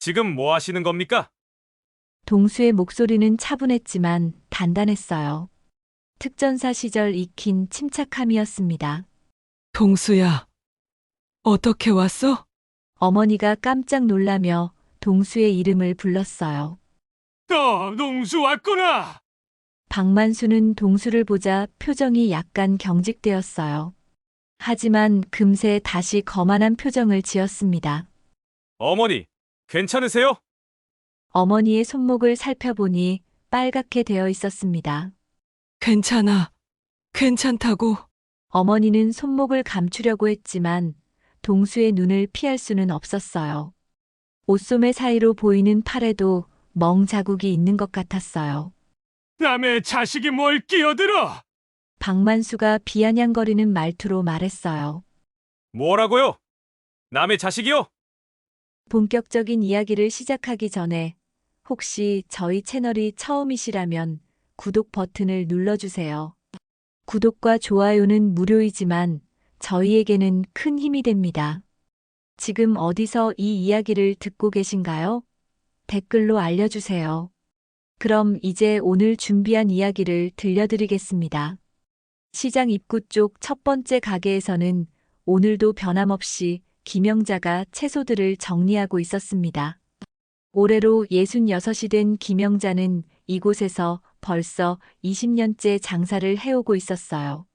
지금 뭐 하시는 겁니까? 동수의 목소리는 차분했지만 단단했어요. 특전사 시절 익힌 침착함이었습니다. 동수야, 어떻게 왔어? 어머니가 깜짝 놀라며 동수의 이름을 불렀어요. 동수 왔구나! 박만수는 동수를 보자 표정이 약간 경직되었어요. 하지만 금세 다시 거만한 표정을 지었습니다. 어머니, 괜찮으세요? 어머니의 손목을 살펴보니 빨갛게 되어 있었습니다. 괜찮아. 괜찮다고. 어머니는 손목을 감추려고 했지만 동수의 눈을 피할 수는 없었어요. 옷소매 사이로 보이는 팔에도 멍 자국이 있는 것 같았어요. 남의 자식이 뭘 끼어들어! 박만수가 비아냥거리는 말투로 말했어요. 뭐라고요? 남의 자식이요? 본격적인 이야기를 시작하기 전에 혹시 저희 채널이 처음이시라면 구독 버튼을 눌러주세요. 구독과 좋아요는 무료이지만 저희에게는 큰 힘이 됩니다. 지금 어디서 이 이야기를 듣고 계신가요? 댓글로 알려주세요. 그럼 이제 오늘 준비한 이야기를 들려드리겠습니다. 시장 입구 쪽 첫 번째 가게에서는 오늘도 변함없이 김영자가 채소들을 정리하고 있었습니다. 올해로 66이 된 김영자는 이곳에서 벌써 20년째 장사를 해오고 있었어요.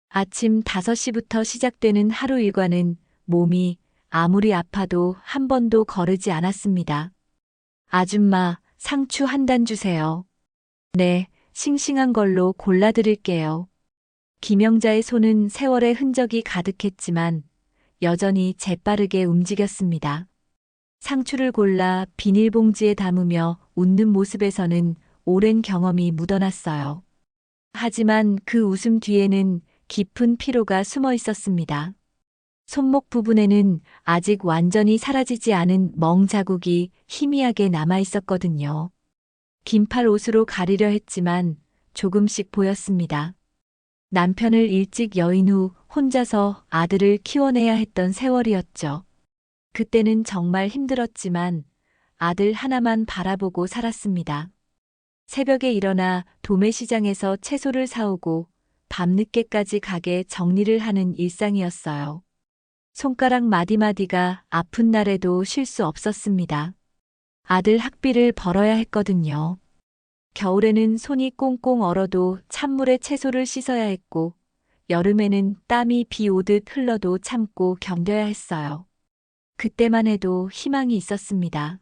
아침 5시부터 시작되는 하루 일과는 몸이 아무리 아파도 한 번도 거르지 않았습니다. 아줌마, 상추 한 단 주세요. 네, 싱싱한 걸로 골라드릴게요. 김영자의 손은 세월의 흔적이 가득했지만 여전히 재빠르게 움직였습니다. 상추를 골라 비닐봉지에 담으며 웃는 모습에서는 오랜 경험이 묻어났어요. 하지만 그 웃음 뒤에는 깊은 피로가 숨어 있었습니다. 손목 부분에는 아직 완전히 사라지지 않은 멍 자국이 희미하게 남아 있었거든요. 긴팔 옷으로 가리려 했지만 조금씩 보였습니다. 남편을 일찍 여인 후 혼자서 아들을 키워내야 했던 세월이었죠. 그때는 정말 힘들었지만 아들 하나만 바라보고 살았습니다. 새벽에 일어나 도매시장에서 채소를 사오고 밤늦게까지 가게 정리를 하는 일상이었어요. 손가락 마디마디가 아픈 날에도 쉴 수 없었습니다. 아들 학비를 벌어야 했거든요. 겨울에는 손이 꽁꽁 얼어도 찬물에 채소를 씻어야 했고, 여름에는 땀이 비 오듯 흘러도 참고 견뎌야 했어요. 그때만 해도 희망이 있었습니다.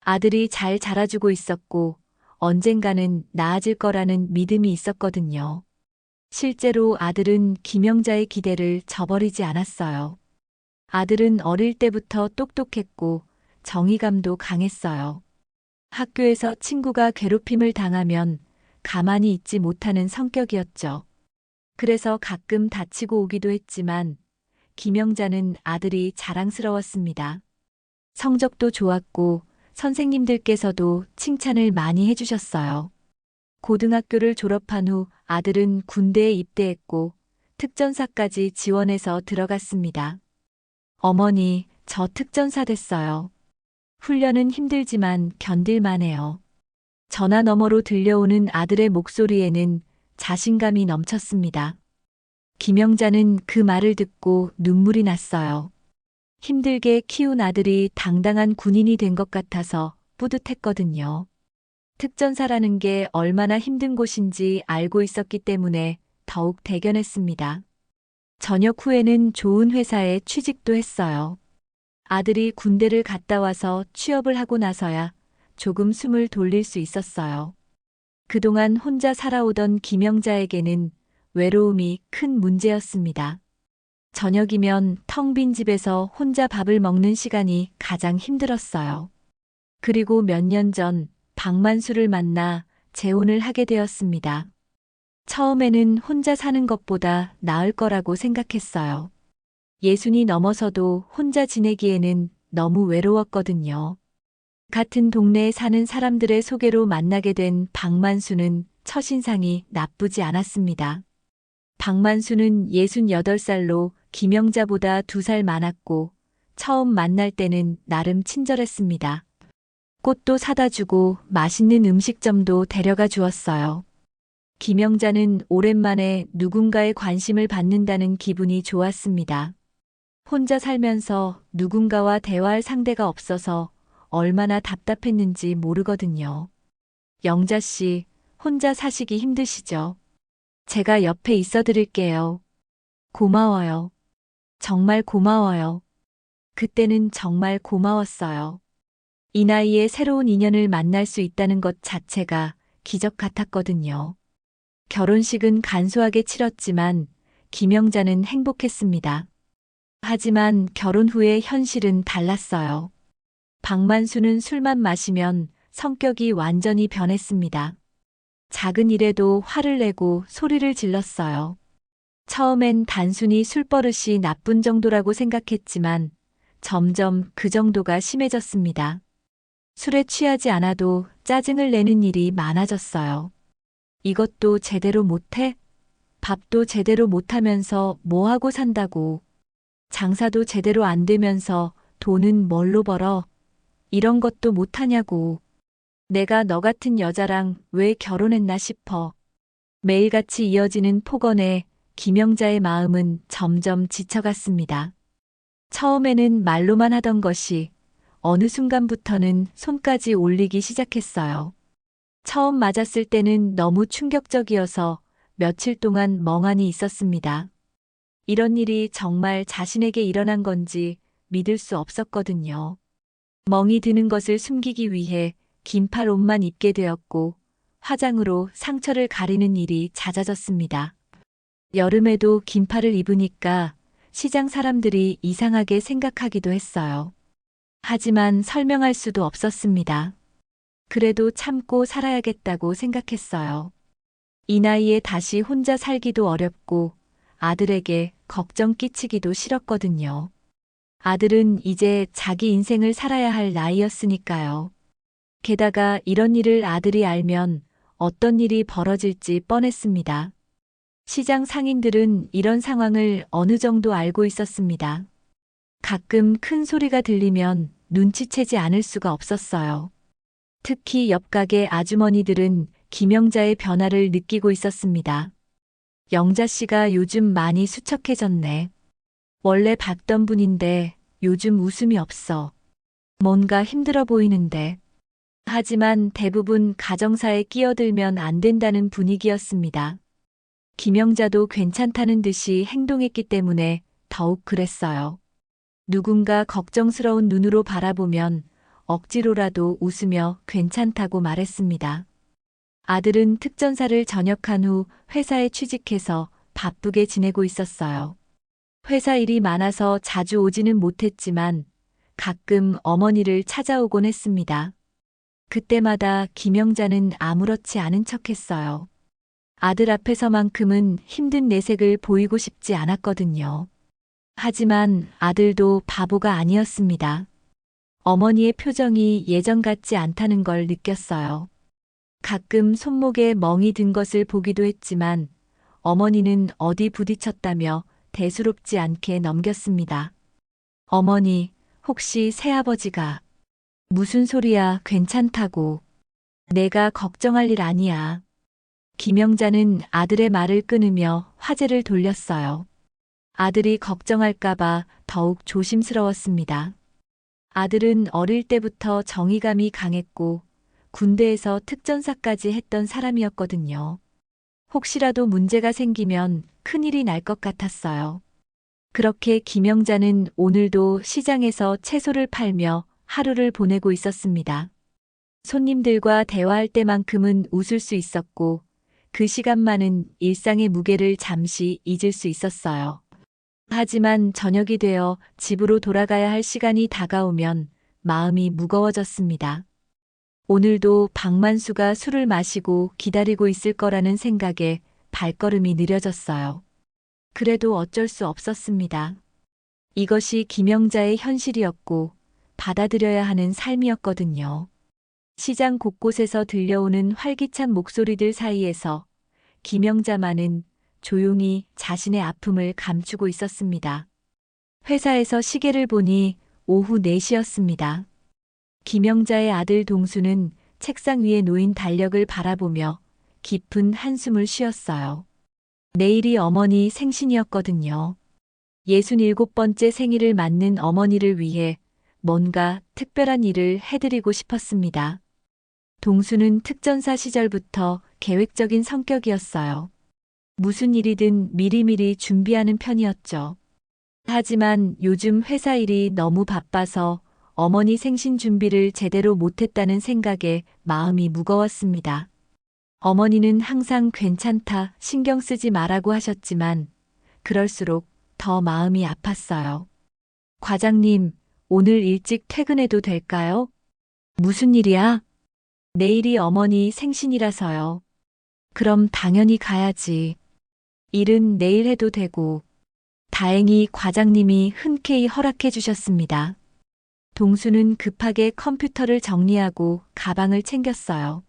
아들이 잘 자라주고 있었고, 언젠가는 나아질 거라는 믿음이 있었거든요. 실제로 아들은 김영자의 기대를 저버리지 않았어요. 아들은 어릴 때부터 똑똑했고 정의감도 강했어요. 학교에서 친구가 괴롭힘을 당하면 가만히 있지 못하는 성격이었죠. 그래서 가끔 다치고 오기도 했지만 김영자는 아들이 자랑스러웠습니다. 성적도 좋았고 선생님들께서도 칭찬을 많이 해주셨어요. 고등학교를 졸업한 후 아들은 군대에 입대했고 특전사까지 지원해서 들어갔습니다. 어머니, 저 특전사 됐어요. 훈련은 힘들지만 견딜만해요. 전화 너머로 들려오는 아들의 목소리에는 자신감이 넘쳤습니다. 김영자는 그 말을 듣고 눈물이 났어요. 힘들게 키운 아들이 당당한 군인이 된 것 같아서 뿌듯했거든요. 특전사라는 게 얼마나 힘든 곳인지 알고 있었기 때문에 더욱 대견했습니다. 전역 후에는 좋은 회사에 취직도 했어요. 아들이 군대를 갔다 와서 취업을 하고 나서야 조금 숨을 돌릴 수 있었어요. 그동안 혼자 살아오던 김영자에게는 외로움이 큰 문제였습니다. 저녁이면 텅 빈 집에서 혼자 밥을 먹는 시간이 가장 힘들었어요. 그리고 몇 년 전 박만수를 만나 재혼을 하게 되었습니다. 처음에는 혼자 사는 것보다 나을 거라고 생각했어요. 60이 넘어서도 혼자 지내기에는 너무 외로웠거든요. 같은 동네에 사는 사람들의 소개로 만나게 된 박만수는 첫인상이 나쁘지 않았습니다. 박만수는 68살로 김영자보다 2살 많았고 처음 만날 때는 나름 친절했습니다. 꽃도 사다 주고 맛있는 음식점도 데려가 주었어요. 김영자는 오랜만에 누군가의 관심을 받는다는 기분이 좋았습니다. 혼자 살면서 누군가와 대화할 상대가 없어서 얼마나 답답했는지 모르거든요. 영자 씨, 혼자 사시기 힘드시죠? 제가 옆에 있어 드릴게요. 고마워요. 정말 고마워요. 그때는 정말 고마웠어요. 이 나이에 새로운 인연을 만날 수 있다는 것 자체가 기적 같았거든요. 결혼식은 간소하게 치렀지만 김영자는 행복했습니다. 하지만 결혼 후의 현실은 달랐어요. 박만수는 술만 마시면 성격이 완전히 변했습니다. 작은 일에도 화를 내고 소리를 질렀어요. 처음엔 단순히 술버릇이 나쁜 정도라고 생각했지만 점점 그 정도가 심해졌습니다. 술에 취하지 않아도 짜증을 내는 일이 많아졌어요. 이것도 제대로 못해? 밥도 제대로 못하면서 뭐하고 산다고. 장사도 제대로 안 되면서 돈은 뭘로 벌어? 이런 것도 못하냐고. 내가 너 같은 여자랑 왜 결혼했나 싶어. 매일같이 이어지는 폭언에 김영자의 마음은 점점 지쳐갔습니다. 처음에는 말로만 하던 것이 어느 순간부터는 손까지 올리기 시작했어요. 처음 맞았을 때는 너무 충격적이어서 며칠 동안 멍하니 있었습니다. 이런 일이 정말 자신에게 일어난 건지 믿을 수 없었거든요. 멍이 드는 것을 숨기기 위해 긴팔 옷만 입게 되었고 화장으로 상처를 가리는 일이 잦아졌습니다. 여름에도 긴팔을 입으니까 시장 사람들이 이상하게 생각하기도 했어요. 하지만 설명할 수도 없었습니다. 그래도 참고 살아야겠다고 생각했어요. 이 나이에 다시 혼자 살기도 어렵고 아들에게 걱정 끼치기도 싫었거든요. 아들은 이제 자기 인생을 살아야 할 나이였으니까요. 게다가 이런 일을 아들이 알면 어떤 일이 벌어질지 뻔했습니다. 시장 상인들은 이런 상황을 어느 정도 알고 있었습니다. 가끔 큰 소리가 들리면 눈치채지 않을 수가 없었어요. 특히 옆 가게 아주머니들은 김영자의 변화를 느끼고 있었습니다. 영자 씨가 요즘 많이 수척해졌네. 원래 밝던 분인데 요즘 웃음이 없어. 뭔가 힘들어 보이는데. 하지만 대부분 가정사에 끼어들면 안 된다는 분위기였습니다. 김영자도 괜찮다는 듯이 행동했기 때문에 더욱 그랬어요. 누군가 걱정스러운 눈으로 바라보면 억지로라도 웃으며 괜찮다고 말했습니다. 아들은 특전사를 전역한 후 회사에 취직해서 바쁘게 지내고 있었어요. 회사 일이 많아서 자주 오지는 못했지만 가끔 어머니를 찾아오곤 했습니다. 그때마다 김영자는 아무렇지 않은 척했어요. 아들 앞에서만큼은 힘든 내색을 보이고 싶지 않았거든요. 하지만 아들도 바보가 아니었습니다. 어머니의 표정이 예전 같지 않다는 걸 느꼈어요. 가끔 손목에 멍이 든 것을 보기도 했지만 어머니는 어디 부딪혔다며 대수롭지 않게 넘겼습니다. 어머니, 혹시 새아버지가 무슨 소리야, 괜찮다고. 내가 걱정할 일 아니야. 김영자는 아들의 말을 끊으며 화제를 돌렸어요. 아들이 걱정할까봐 더욱 조심스러웠습니다. 아들은 어릴 때부터 정의감이 강했고 군대에서 특전사까지 했던 사람이었거든요. 혹시라도 문제가 생기면 큰일이 날 것 같았어요. 그렇게 김영자는 오늘도 시장에서 채소를 팔며 하루를 보내고 있었습니다. 손님들과 대화할 때만큼은 웃을 수 있었고 그 시간만은 일상의 무게를 잠시 잊을 수 있었어요. 하지만 저녁이 되어 집으로 돌아가야 할 시간이 다가오면 마음이 무거워졌습니다. 오늘도 박만수가 술을 마시고 기다리고 있을 거라는 생각에 발걸음이 느려졌어요. 그래도 어쩔 수 없었습니다. 이것이 김영자의 현실이었고 받아들여야 하는 삶이었거든요. 시장 곳곳에서 들려오는 활기찬 목소리들 사이에서 김영자만은 조용히 자신의 아픔을 감추고 있었습니다. 회사에서 시계를 보니 오후 4시였습니다. 김영자의 아들 동수는 책상 위에 놓인 달력을 바라보며 깊은 한숨을 쉬었어요. 내일이 어머니 생신이었거든요. 67번째 생일을 맞는 어머니를 위해 뭔가 특별한 일을 해드리고 싶었습니다. 동수는 특전사 시절부터 계획적인 성격이었어요. 무슨 일이든 미리미리 준비하는 편이었죠. 하지만 요즘 회사 일이 너무 바빠서 어머니 생신 준비를 제대로 못했다는 생각에 마음이 무거웠습니다. 어머니는 항상 괜찮다, 신경 쓰지 말라고 하셨지만 그럴수록 더 마음이 아팠어요. 과장님, 오늘 일찍 퇴근해도 될까요? 무슨 일이야? 내일이 어머니 생신이라서요. 그럼 당연히 가야지. 일은 내일 해도 되고. 다행히 과장님이 흔쾌히 허락해 주셨습니다. 동수는 급하게 컴퓨터를 정리하고 가방을 챙겼어요.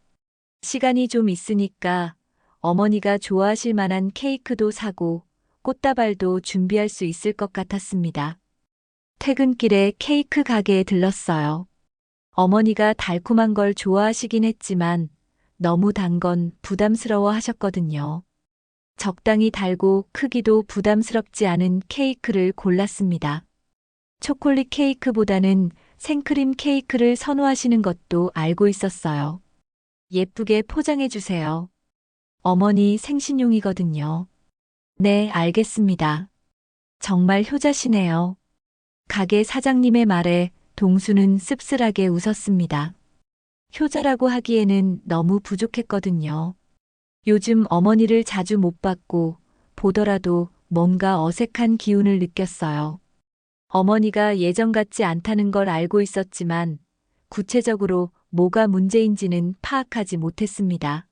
시간이 좀 있으니까 어머니가 좋아하실 만한 케이크도 사고 꽃다발도 준비할 수 있을 것 같았습니다. 퇴근길에 케이크 가게에 들렀어요. 어머니가 달콤한 걸 좋아하시긴 했지만 너무 단 건 부담스러워 하셨거든요. 적당히 달고 크기도 부담스럽지 않은 케이크를 골랐습니다. 초콜릿 케이크보다는 생크림 케이크를 선호하시는 것도 알고 있었어요. 예쁘게 포장해 주세요. 어머니 생신용이거든요. 네, 알겠습니다. 정말 효자시네요. 가게 사장님의 말에 동수는 씁쓸하게 웃었습니다. 효자라고 하기에는 너무 부족했거든요. 요즘 어머니를 자주 못 봤고 보더라도 뭔가 어색한 기운을 느꼈어요. 어머니가 예전 같지 않다는 걸 알고 있었지만 구체적으로 뭐가 문제인지는 파악하지 못했습니다.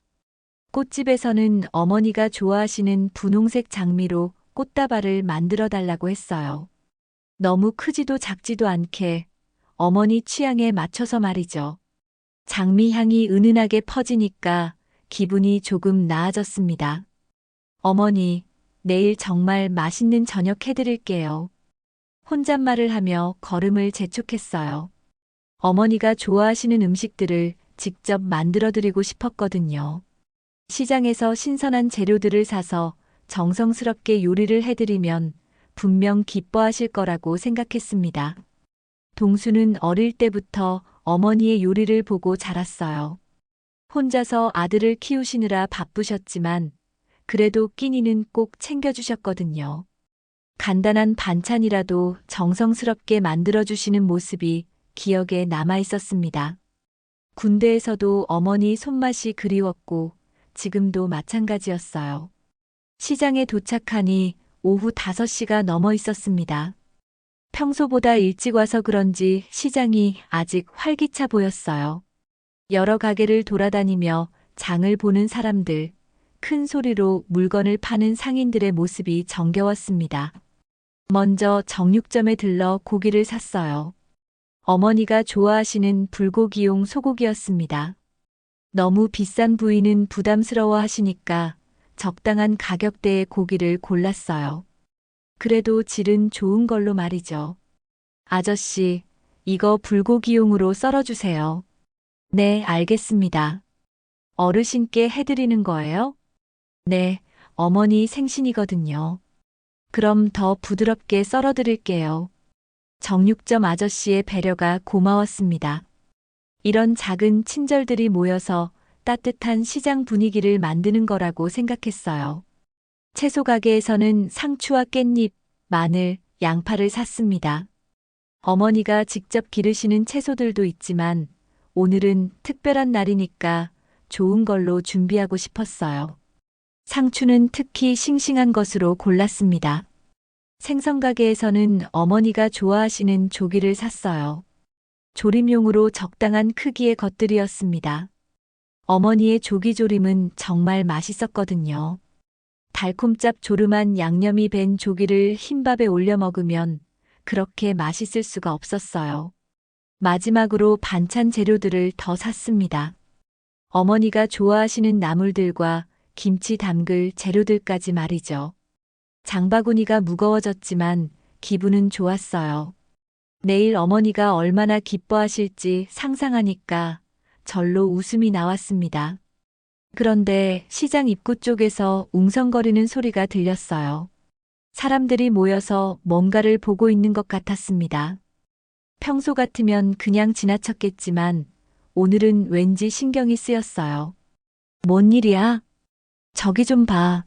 꽃집에서는 어머니가 좋아하시는 분홍색 장미로 꽃다발을 만들어 달라고 했어요. 너무 크지도 작지도 않게 어머니 취향에 맞춰서 말이죠. 장미 향이 은은하게 퍼지니까 기분이 조금 나아졌습니다. 어머니, 내일 정말 맛있는 저녁 해드릴게요. 혼잣말을 하며 걸음을 재촉했어요. 어머니가 좋아하시는 음식들을 직접 만들어드리고 싶었거든요. 시장에서 신선한 재료들을 사서 정성스럽게 요리를 해드리면 분명 기뻐하실 거라고 생각했습니다. 동수는 어릴 때부터 어머니의 요리를 보고 자랐어요. 혼자서 아들을 키우시느라 바쁘셨지만 그래도 끼니는 꼭 챙겨주셨거든요. 간단한 반찬이라도 정성스럽게 만들어주시는 모습이 기억에 남아 있었습니다. 군대에서도 어머니 손맛이 그리웠고 지금도 마찬가지였어요. 시장에 도착하니 오후 5시가 넘어 있었습니다. 평소보다 일찍 와서 그런지 시장이 아직 활기차 보였어요. 여러 가게를 돌아다니며 장을 보는 사람들, 큰 소리로 물건을 파는 상인들의 모습이 정겨웠습니다. 먼저 정육점에 들러 고기를 샀어요. 어머니가 좋아하시는 불고기용 소고기였습니다. 너무 비싼 부위는 부담스러워 하시니까 적당한 가격대의 고기를 골랐어요. 그래도 질은 좋은 걸로 말이죠. 아저씨, 이거 불고기용으로 썰어주세요. 네, 알겠습니다. 어르신께 해드리는 거예요? 네, 어머니 생신이거든요. 그럼 더 부드럽게 썰어드릴게요. 정육점 아저씨의 배려가 고마웠습니다. 이런 작은 친절들이 모여서 따뜻한 시장 분위기를 만드는 거라고 생각했어요. 채소 가게에서는 상추와 깻잎, 마늘, 양파를 샀습니다. 어머니가 직접 기르시는 채소들도 있지만 오늘은 특별한 날이니까 좋은 걸로 준비하고 싶었어요. 상추는 특히 싱싱한 것으로 골랐습니다. 생선 가게에서는 어머니가 좋아하시는 조기를 샀어요. 조림용으로 적당한 크기의 것들이었습니다. 어머니의 조기조림은 정말 맛있었거든요. 달콤짭 조름한 양념이 밴 조기를 흰밥에 올려 먹으면 그렇게 맛있을 수가 없었어요. 마지막으로 반찬 재료들을 더 샀습니다. 어머니가 좋아하시는 나물들과 김치 담글 재료들까지 말이죠. 장바구니가 무거워졌지만 기분은 좋았어요. 내일 어머니가 얼마나 기뻐하실지 상상하니까 절로 웃음이 나왔습니다. 그런데 시장 입구 쪽에서 웅성거리는 소리가 들렸어요. 사람들이 모여서 뭔가를 보고 있는 것 같았습니다. 평소 같으면 그냥 지나쳤겠지만 오늘은 왠지 신경이 쓰였어요. 뭔 일이야? 저기 좀 봐.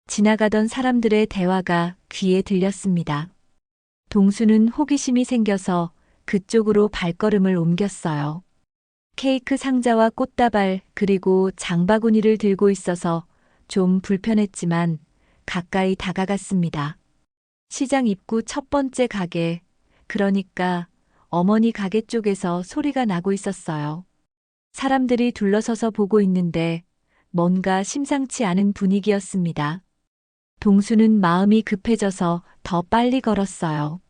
지나가던 사람들의 대화가 귀에 들렸습니다. 동수는 호기심이 생겨서 그쪽으로 발걸음을 옮겼어요. 케이크 상자와 꽃다발 그리고 장바구니를 들고 있어서 좀 불편했지만 가까이 다가갔습니다. 시장 입구 첫 번째 가게, 그러니까 어머니 가게 쪽에서 소리가 나고 있었어요. 사람들이 둘러서서 보고 있는데 뭔가 심상치 않은 분위기였습니다. 동수는 마음이 급해져서 더 빨리 걸었어요.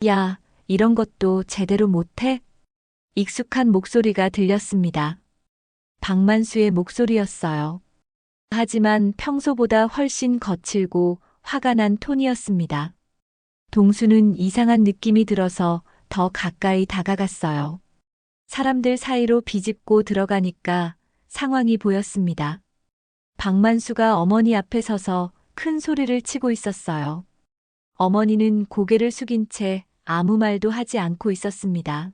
야, 이런 것도 제대로 못해? 익숙한 목소리가 들렸습니다. 박만수의 목소리였어요. 하지만 평소보다 훨씬 거칠고 화가 난 톤이었습니다. 동수는 이상한 느낌이 들어서 더 가까이 다가갔어요. 사람들 사이로 비집고 들어가니까 상황이 보였습니다. 박만수가 어머니 앞에 서서 큰 소리를 치고 있었어요. 어머니는 고개를 숙인 채 아무 말도 하지 않고 있었습니다.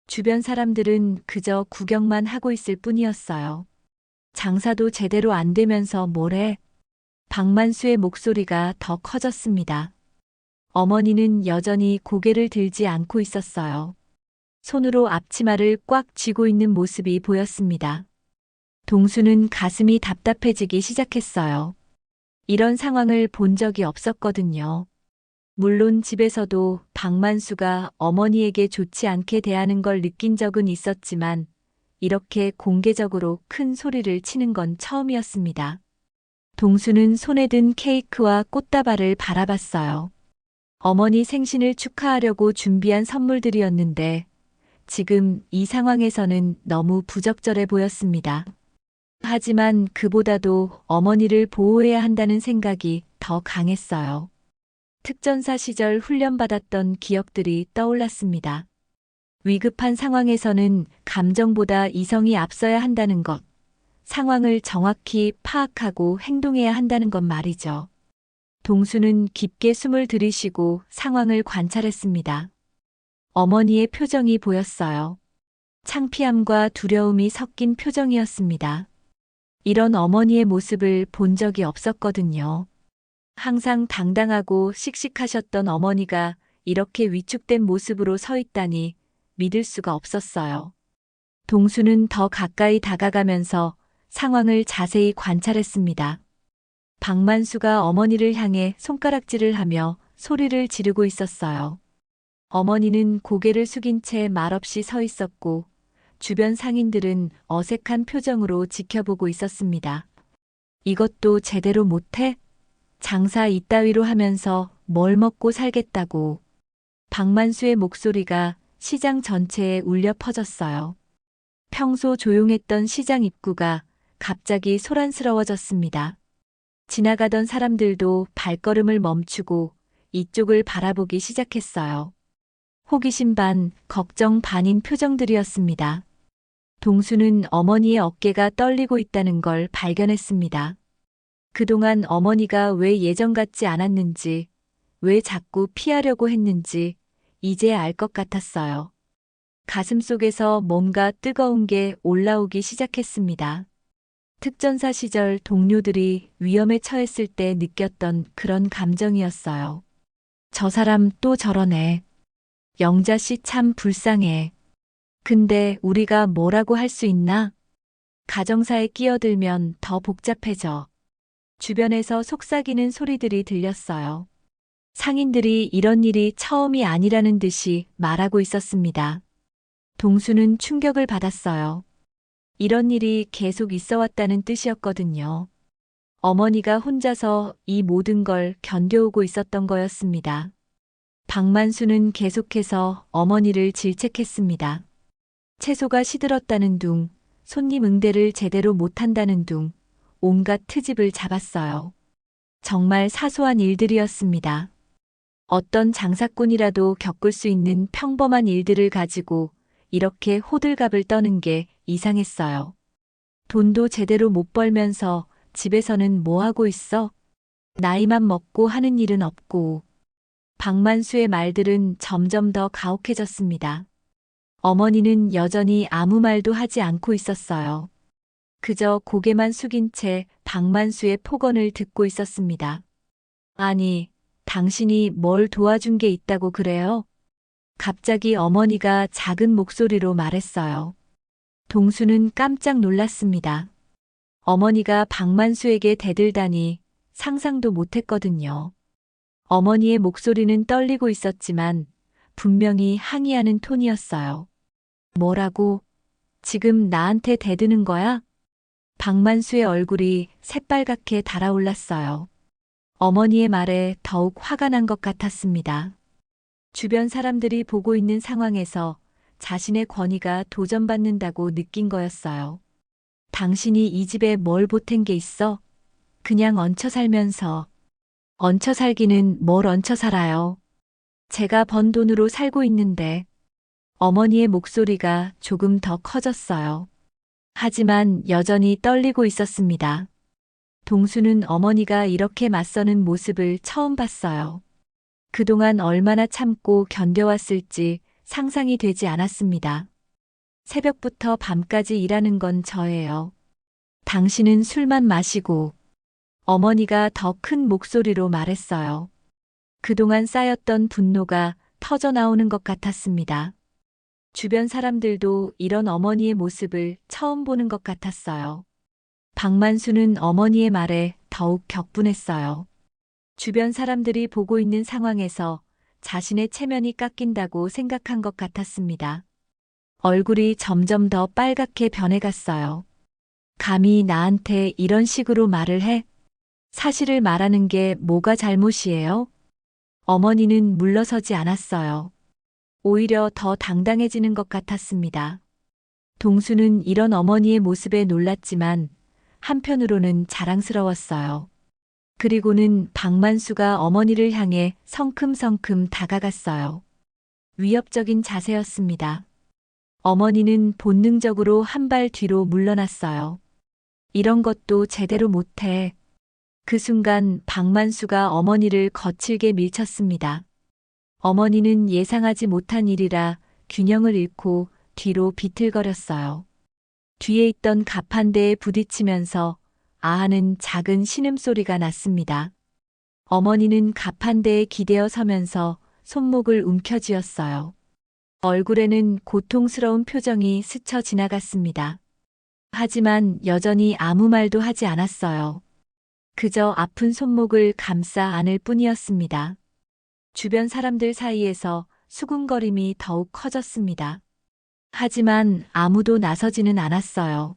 주변 사람들은 그저 구경만 하고 있을 뿐이었어요. 장사도 제대로 안 되면서 뭐래? 박만수의 목소리가 더 커졌습니다. 어머니는 여전히 고개를 들지 않고 있었어요. 손으로 앞치마를 꽉 쥐고 있는 모습이 보였습니다. 동수는 가슴이 답답해지기 시작했어요. 이런 상황을 본 적이 없었거든요. 물론 집에서도 박만수가 어머니에게 좋지 않게 대하는 걸 느낀 적은 있었지만 이렇게 공개적으로 큰 소리를 치는 건 처음이었습니다. 동수는 손에 든 케이크와 꽃다발을 바라봤어요. 어머니 생신을 축하하려고 준비한 선물들이었는데 지금 이 상황에서는 너무 부적절해 보였습니다. 하지만 그보다도 어머니를 보호해야 한다는 생각이 더 강했어요. 특전사 시절 훈련받았던 기억들이 떠올랐습니다. 위급한 상황에서는 감정보다 이성이 앞서야 한다는 것, 상황을 정확히 파악하고 행동해야 한다는 것 말이죠. 동수는 깊게 숨을 들이쉬고 상황을 관찰했습니다. 어머니의 표정이 보였어요. 창피함과 두려움이 섞인 표정이었습니다. 이런 어머니의 모습을 본 적이 없었거든요. 항상 당당하고 씩씩하셨던 어머니가 이렇게 위축된 모습으로 서 있다니 믿을 수가 없었어요. 동수는 더 가까이 다가가면서 상황을 자세히 관찰했습니다. 박만수가 어머니를 향해 손가락질을 하며 소리를 지르고 있었어요. 어머니는 고개를 숙인 채 말없이 서 있었고 주변 상인들은 어색한 표정으로 지켜보고 있었습니다. 이것도 제대로 못해? 장사 이따위로 하면서 뭘 먹고 살겠다고. 박만수의 목소리가 시장 전체에 울려 퍼졌어요. 평소 조용했던 시장 입구가 갑자기 소란스러워졌습니다. 지나가던 사람들도 발걸음을 멈추고 이쪽을 바라보기 시작했어요. 호기심 반, 걱정 반인 표정들이었습니다. 동수는 어머니의 어깨가 떨리고 있다는 걸 발견했습니다. 그동안 어머니가 왜 예전 같지 않았는지, 왜 자꾸 피하려고 했는지 이제 알 것 같았어요. 가슴속에서 뭔가 뜨거운 게 올라오기 시작했습니다. 특전사 시절 동료들이 위험에 처했을 때 느꼈던 그런 감정이었어요. 저 사람 또 저러네. 영자 씨 참 불쌍해. 근데 우리가 뭐라고 할 수 있나? 가정사에 끼어들면 더 복잡해져. 주변에서 속삭이는 소리들이 들렸어요. 상인들이 이런 일이 처음이 아니라는 듯이 말하고 있었습니다. 동수는 충격을 받았어요. 이런 일이 계속 있어 왔다는 뜻이었거든요. 어머니가 혼자서 이 모든 걸 견뎌오고 있었던 거였습니다. 박만수는 계속해서 어머니를 질책했습니다. 채소가 시들었다는 둥, 손님 응대를 제대로 못한다는 둥, 온갖 트집을 잡았어요. 정말 사소한 일들이었습니다. 어떤 장사꾼이라도 겪을 수 있는 평범한 일들을 가지고 이렇게 호들갑을 떠는 게 이상했어요. 돈도 제대로 못 벌면서 집에서는 뭐 하고 있어? 나이만 먹고 하는 일은 없고. 박만수의 말들은 점점 더 가혹해졌습니다. 어머니는 여전히 아무 말도 하지 않고 있었어요. 그저 고개만 숙인 채 박만수의 폭언을 듣고 있었습니다. 아니, 당신이 뭘 도와준 게 있다고 그래요? 갑자기 어머니가 작은 목소리로 말했어요. 동수는 깜짝 놀랐습니다. 어머니가 박만수에게 대들다니 상상도 못했거든요. 어머니의 목소리는 떨리고 있었지만 분명히 항의하는 톤이었어요. 뭐라고? 지금 나한테 대드는 거야? 박만수의 얼굴이 새빨갛게 달아올랐어요. 어머니의 말에 더욱 화가 난 것 같았습니다. 주변 사람들이 보고 있는 상황에서 자신의 권위가 도전받는다고 느낀 거였어요. 당신이 이 집에 뭘 보탠 게 있어? 그냥 얹혀 살면서. 얹혀 살기는 뭘 얹혀 살아요? 제가 번 돈으로 살고 있는데. 어머니의 목소리가 조금 더 커졌어요. 하지만 여전히 떨리고 있었습니다. 동수는 어머니가 이렇게 맞서는 모습을 처음 봤어요. 그동안 얼마나 참고 견뎌왔을지 상상이 되지 않았습니다. 새벽부터 밤까지 일하는 건 저예요. 당신은 술만 마시고. 어머니가 더 큰 목소리로 말했어요. 그동안 쌓였던 분노가 터져 나오는 것 같았습니다. 주변 사람들도 이런 어머니의 모습을 처음 보는 것 같았어요. 박만수는 어머니의 말에 더욱 격분했어요. 주변 사람들이 보고 있는 상황에서 자신의 체면이 깎인다고 생각한 것 같았습니다. 얼굴이 점점 더 빨갛게 변해갔어요. 감히 나한테 이런 식으로 말을 해? 사실을 말하는 게 뭐가 잘못이에요? 어머니는 물러서지 않았어요. 오히려 더 당당해지는 것 같았습니다. 동수는 이런 어머니의 모습에 놀랐지만 한편으로는 자랑스러웠어요. 그리고는 박만수가 어머니를 향해 성큼성큼 다가갔어요. 위협적인 자세였습니다. 어머니는 본능적으로 한 발 뒤로 물러났어요. 이런 것도 제대로 못해. 그 순간 박만수가 어머니를 거칠게 밀쳤습니다. 어머니는 예상하지 못한 일이라 균형을 잃고 뒤로 비틀거렸어요. 뒤에 있던 가판대에 부딪히면서 아하는 작은 신음소리가 났습니다. 어머니는 가판대에 기대어 서면서 손목을 움켜쥐었어요. 얼굴에는 고통스러운 표정이 스쳐 지나갔습니다. 하지만 여전히 아무 말도 하지 않았어요. 그저 아픈 손목을 감싸 안을 뿐이었습니다. 주변 사람들 사이에서 수군거림이 더욱 커졌습니다. 하지만 아무도 나서지는 않았어요.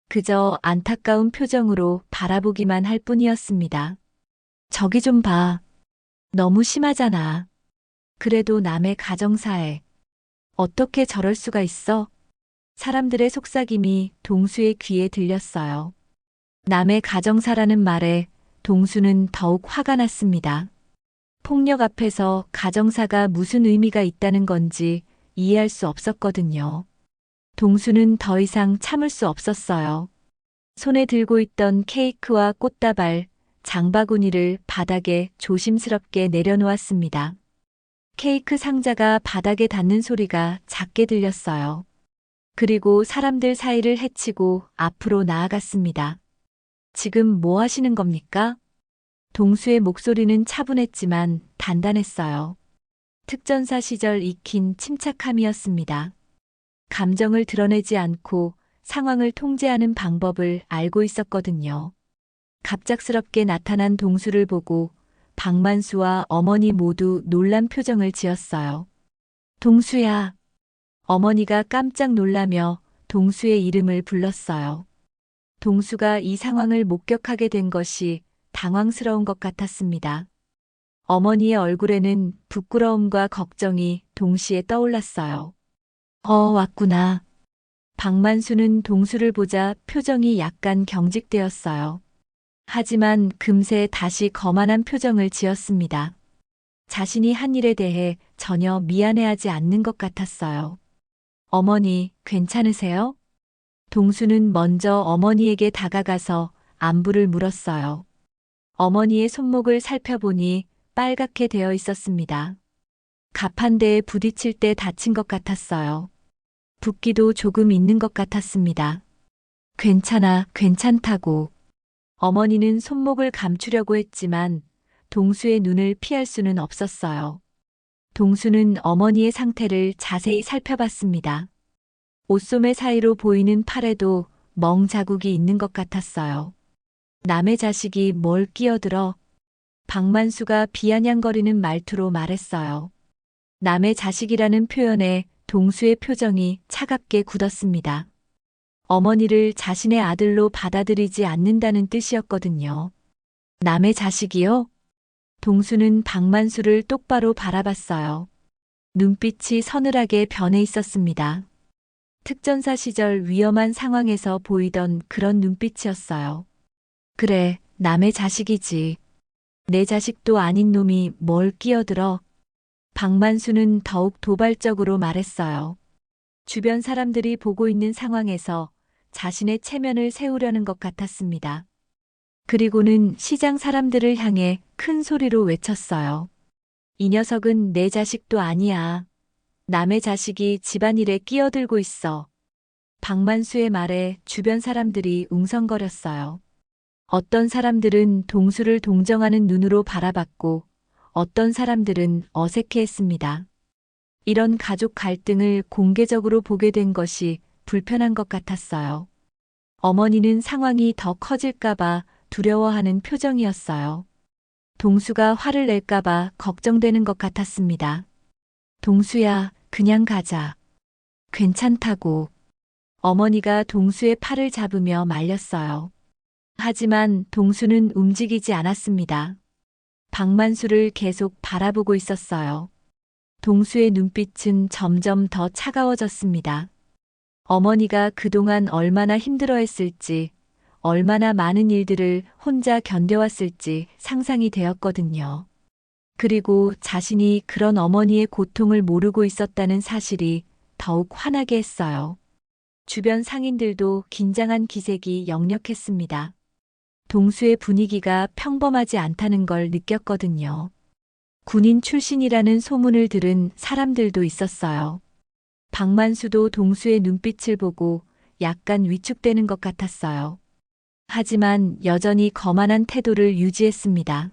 그저 안타까운 표정으로 바라보기만 할 뿐이었습니다. 저기 좀 봐. 너무 심하잖아. 그래도 남의 가정사에. 어떻게 저럴 수가 있어? 사람들의 속삭임이 동수의 귀에 들렸어요. 남의 가정사라는 말에 동수는 더욱 화가 났습니다. 폭력 앞에서 가정사가 무슨 의미가 있다는 건지 이해할 수 없었거든요. 동수는 더 이상 참을 수 없었어요. 손에 들고 있던 케이크와 꽃다발, 장바구니를 바닥에 조심스럽게 내려놓았습니다. 케이크 상자가 바닥에 닿는 소리가 작게 들렸어요. 그리고 사람들 사이를 헤치고 앞으로 나아갔습니다. 지금 뭐 하시는 겁니까? 동수의 목소리는 차분했지만 단단했어요. 특전사 시절 익힌 침착함이었습니다. 감정을 드러내지 않고 상황을 통제하는 방법을 알고 있었거든요. 갑작스럽게 나타난 동수를 보고 박만수와 어머니 모두 놀란 표정을 지었어요. 동수야. 어머니가 깜짝 놀라며 동수의 이름을 불렀어요. 동수가 이 상황을 목격하게 된 것이 당황스러운 것 같았습니다. 어머니의 얼굴에는 부끄러움과 걱정이 동시에 떠올랐어요. 왔구나. 박만수는 동수를 보자 표정이 약간 경직되었어요. 하지만 금세 다시 거만한 표정을 지었습니다. 자신이 한 일에 대해 전혀 미안해하지 않는 것 같았어요. 어머니, 괜찮으세요? 동수는 먼저 어머니에게 다가가서 안부를 물었어요. 어머니의 손목을 살펴보니 빨갛게 되어 있었습니다. 갑 한 대에 부딪힐 때 다친 것 같았어요. 붓기도 조금 있는 것 같았습니다. 괜찮아, 괜찮다고. 어머니는 손목을 감추려고 했지만 동수의 눈을 피할 수는 없었어요. 동수는 어머니의 상태를 자세히 살펴봤습니다. 옷소매 사이로 보이는 팔에도 멍 자국이 있는 것 같았어요. 남의 자식이 뭘 끼어들어? 박만수가 비아냥거리는 말투로 말했어요. 남의 자식이라는 표현에 동수의 표정이 차갑게 굳었습니다. 어머니를 자신의 아들로 받아들이지 않는다는 뜻이었거든요. 남의 자식이요? 동수는 박만수를 똑바로 바라봤어요. 눈빛이 서늘하게 변해 있었습니다. 특전사 시절 위험한 상황에서 보이던 그런 눈빛이었어요. 그래, 남의 자식이지. 내 자식도 아닌 놈이 뭘 끼어들어. 박만수는 더욱 도발적으로 말했어요. 주변 사람들이 보고 있는 상황에서 자신의 체면을 세우려는 것 같았습니다. 그리고는 시장 사람들을 향해 큰 소리로 외쳤어요. 이 녀석은 내 자식도 아니야. 남의 자식이 집안일에 끼어들고 있어. 박만수의 말에 주변 사람들이 웅성거렸어요. 어떤 사람들은 동수를 동정하는 눈으로 바라봤고 어떤 사람들은 어색해했습니다. 이런 가족 갈등을 공개적으로 보게 된 것이 불편한 것 같았어요. 어머니는 상황이 더 커질까봐 두려워하는 표정이었어요. 동수가 화를 낼까봐 걱정되는 것 같았습니다. 동수야, 그냥 가자. 괜찮다고. 어머니가 동수의 팔을 잡으며 말렸어요. 하지만 동수는 움직이지 않았습니다. 박만수를 계속 바라보고 있었어요. 동수의 눈빛은 점점 더 차가워졌습니다. 어머니가 그동안 얼마나 힘들어했을지, 얼마나 많은 일들을 혼자 견뎌왔을지 상상이 되었거든요. 그리고 자신이 그런 어머니의 고통을 모르고 있었다는 사실이 더욱 화나게 했어요. 주변 상인들도 긴장한 기색이 역력했습니다. 동수의 분위기가 평범하지 않다는 걸 느꼈거든요. 군인 출신이라는 소문을 들은 사람들도 있었어요. 박만수도 동수의 눈빛을 보고 약간 위축되는 것 같았어요. 하지만 여전히 거만한 태도를 유지했습니다.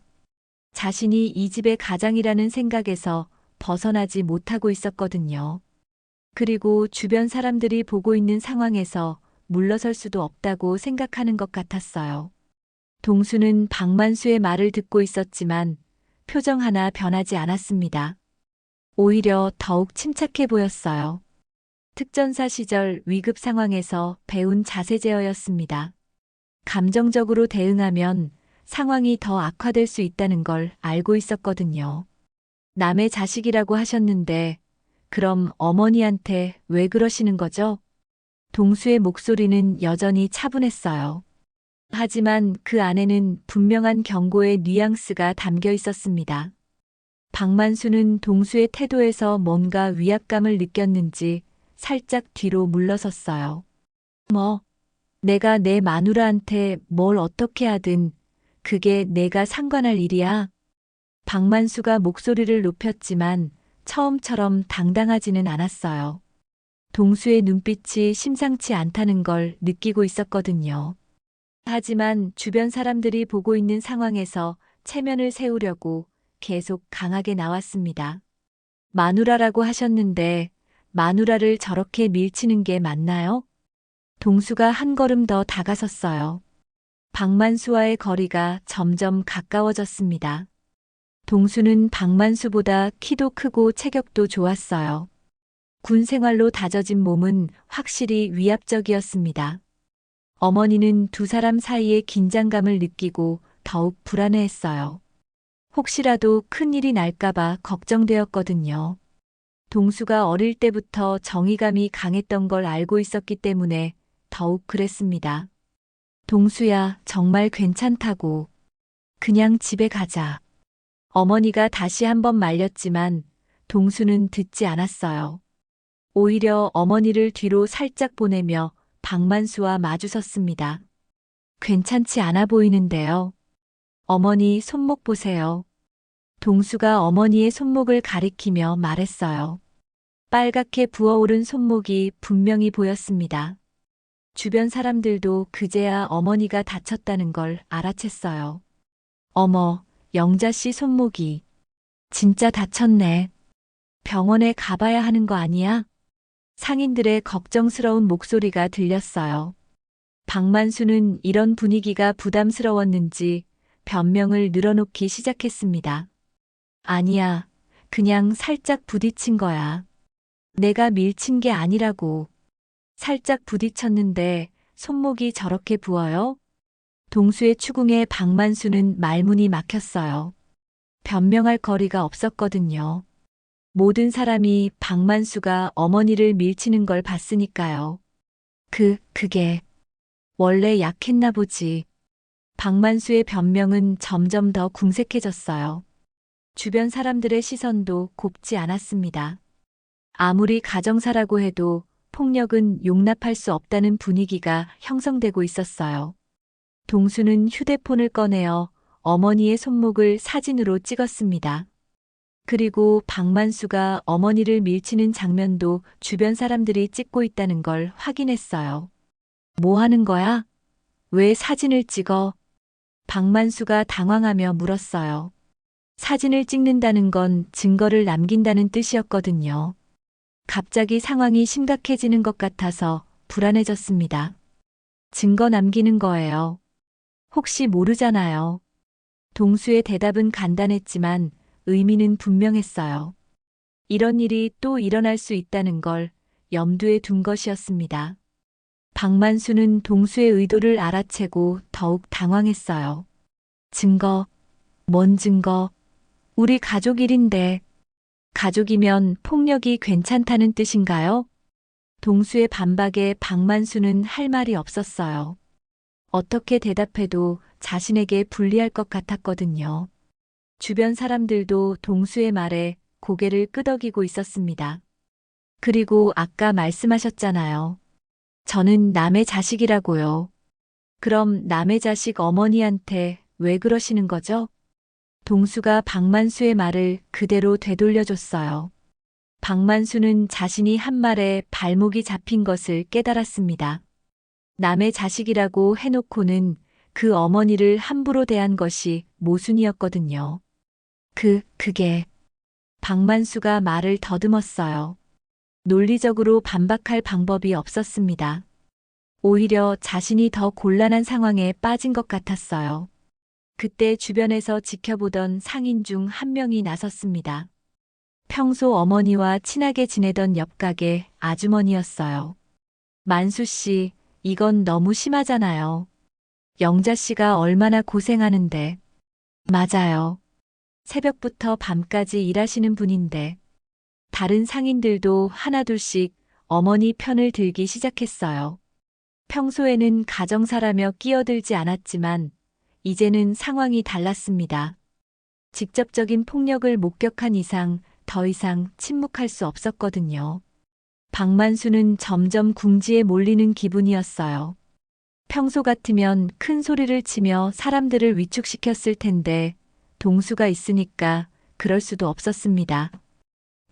자신이 이 집의 가장이라는 생각에서 벗어나지 못하고 있었거든요. 그리고 주변 사람들이 보고 있는 상황에서 물러설 수도 없다고 생각하는 것 같았어요. 동수는 박만수의 말을 듣고 있었지만 표정 하나 변하지 않았습니다. 오히려 더욱 침착해 보였어요. 특전사 시절 위급 상황에서 배운 자세 제어였습니다. 감정적으로 대응하면 상황이 더 악화될 수 있다는 걸 알고 있었거든요. 남의 자식이라고 하셨는데 그럼 어머니한테 왜 그러시는 거죠? 동수의 목소리는 여전히 차분했어요. 하지만 그 안에는 분명한 경고의 뉘앙스가 담겨 있었습니다. 박만수는 동수의 태도에서 뭔가 위압감을 느꼈는지 살짝 뒤로 물러섰어요. 내가 내 마누라한테 뭘 어떻게 하든 그게 내가 상관할 일이야. 박만수가 목소리를 높였지만 처음처럼 당당하지는 않았어요. 동수의 눈빛이 심상치 않다는 걸 느끼고 있었거든요. 하지만 주변 사람들이 보고 있는 상황에서 체면을 세우려고 계속 강하게 나왔습니다. 마누라라고 하셨는데 마누라를 저렇게 밀치는 게 맞나요? 동수가 한 걸음 더 다가섰어요. 박만수와의 거리가 점점 가까워졌습니다. 동수는 박만수보다 키도 크고 체격도 좋았어요. 군 생활로 다져진 몸은 확실히 위압적이었습니다. 어머니는 두 사람 사이의 긴장감을 느끼고 더욱 불안해했어요. 혹시라도 큰일이 날까봐 걱정되었거든요. 동수가 어릴 때부터 정의감이 강했던 걸 알고 있었기 때문에 더욱 그랬습니다. 동수야, 정말 괜찮다고. 그냥 집에 가자. 어머니가 다시 한번 말렸지만 동수는 듣지 않았어요. 오히려 어머니를 뒤로 살짝 보내며 박만수와 마주섰습니다. 괜찮지 않아 보이는데요. 어머니 손목 보세요. 동수가 어머니의 손목을 가리키며 말했어요. 빨갛게 부어오른 손목이 분명히 보였습니다. 주변 사람들도 그제야 어머니가 다쳤다는 걸 알아챘어요. 어머, 영자 씨 손목이 진짜 다쳤네. 병원에 가봐야 하는 거 아니야? 상인들의 걱정스러운 목소리가 들렸어요. 박만수는 이런 분위기가 부담스러웠는지 변명을 늘어놓기 시작했습니다. 아니야, 그냥 살짝 부딪힌 거야. 내가 밀친 게 아니라고. 살짝 부딪혔는데 손목이 저렇게 부어요? 동수의 추궁에 박만수는 말문이 막혔어요. 변명할 거리가 없었거든요. 모든 사람이 박만수가 어머니를 밀치는 걸 봤으니까요. 그게 원래 약했나 보지. 박만수의 변명은 점점 더 궁색해졌어요. 주변 사람들의 시선도 곱지 않았습니다. 아무리 가정사라고 해도 폭력은 용납할 수 없다는 분위기가 형성되고 있었어요. 동수는 휴대폰을 꺼내어 어머니의 손목을 사진으로 찍었습니다. 그리고 박만수가 어머니를 밀치는 장면도 주변 사람들이 찍고 있다는 걸 확인했어요. 뭐 하는 거야? 왜 사진을 찍어? 박만수가 당황하며 물었어요. 사진을 찍는다는 건 증거를 남긴다는 뜻이었거든요. 갑자기 상황이 심각해지는 것 같아서 불안해졌습니다. 증거 남기는 거예요. 혹시 모르잖아요. 동수의 대답은 간단했지만 의미는 분명했어요. 이런 일이 또 일어날 수 있다는 걸 염두에 둔 것이었습니다. 박만수는 동수의 의도를 알아채고 더욱 당황했어요. 증거? 뭔 증거? 우리 가족 일인데. 가족이면 폭력이 괜찮다는 뜻인가요? 동수의 반박에 박만수는 할 말이 없었어요. 어떻게 대답해도 자신에게 불리할 것 같았거든요. 주변 사람들도 동수의 말에 고개를 끄덕이고 있었습니다. 그리고 아까 말씀하셨잖아요. 저는 남의 자식이라고요. 그럼 남의 자식 어머니한테 왜 그러시는 거죠? 동수가 박만수의 말을 그대로 되돌려줬어요. 박만수는 자신이 한 말에 발목이 잡힌 것을 깨달았습니다. 남의 자식이라고 해놓고는 그 어머니를 함부로 대한 것이 모순이었거든요. 그게. 박만수가 말을 더듬었어요. 논리적으로 반박할 방법이 없었습니다. 오히려 자신이 더 곤란한 상황에 빠진 것 같았어요. 그때 주변에서 지켜보던 상인 중 한 명이 나섰습니다. 평소 어머니와 친하게 지내던 옆가게 아주머니였어요. 만수 씨, 이건 너무 심하잖아요. 영자 씨가 얼마나 고생하는데. 맞아요. 새벽부터 밤까지 일하시는 분인데. 다른 상인들도 하나둘씩 어머니 편을 들기 시작했어요. 평소에는 가정사라며 끼어들지 않았지만 이제는 상황이 달랐습니다. 직접적인 폭력을 목격한 이상 더 이상 침묵할 수 없었거든요. 박만수는 점점 궁지에 몰리는 기분이었어요. 평소 같으면 큰 소리를 치며 사람들을 위축시켰을 텐데 동수가 있으니까 그럴 수도 없었습니다.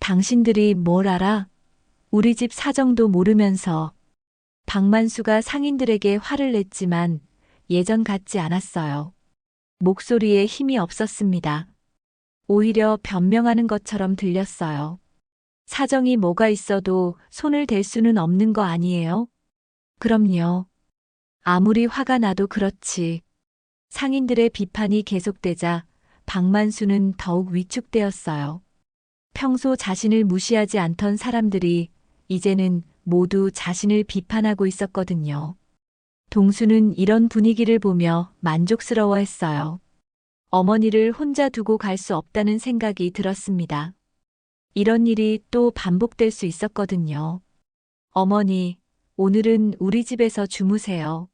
당신들이 뭘 알아? 우리 집 사정도 모르면서. 박만수가 상인들에게 화를 냈지만 예전 같지 않았어요. 목소리에 힘이 없었습니다. 오히려 변명하는 것처럼 들렸어요. 사정이 뭐가 있어도 손을 댈 수는 없는 거 아니에요? 그럼요. 아무리 화가 나도 그렇지. 상인들의 비판이 계속되자 박만수는 더욱 위축되었어요. 평소 자신을 무시하지 않던 사람들이 이제는 모두 자신을 비판하고 있었거든요. 동수는 이런 분위기를 보며 만족스러워했어요. 어머니를 혼자 두고 갈 수 없다는 생각이 들었습니다. 이런 일이 또 반복될 수 있었거든요. 어머니, 오늘은 우리 집에서 주무세요.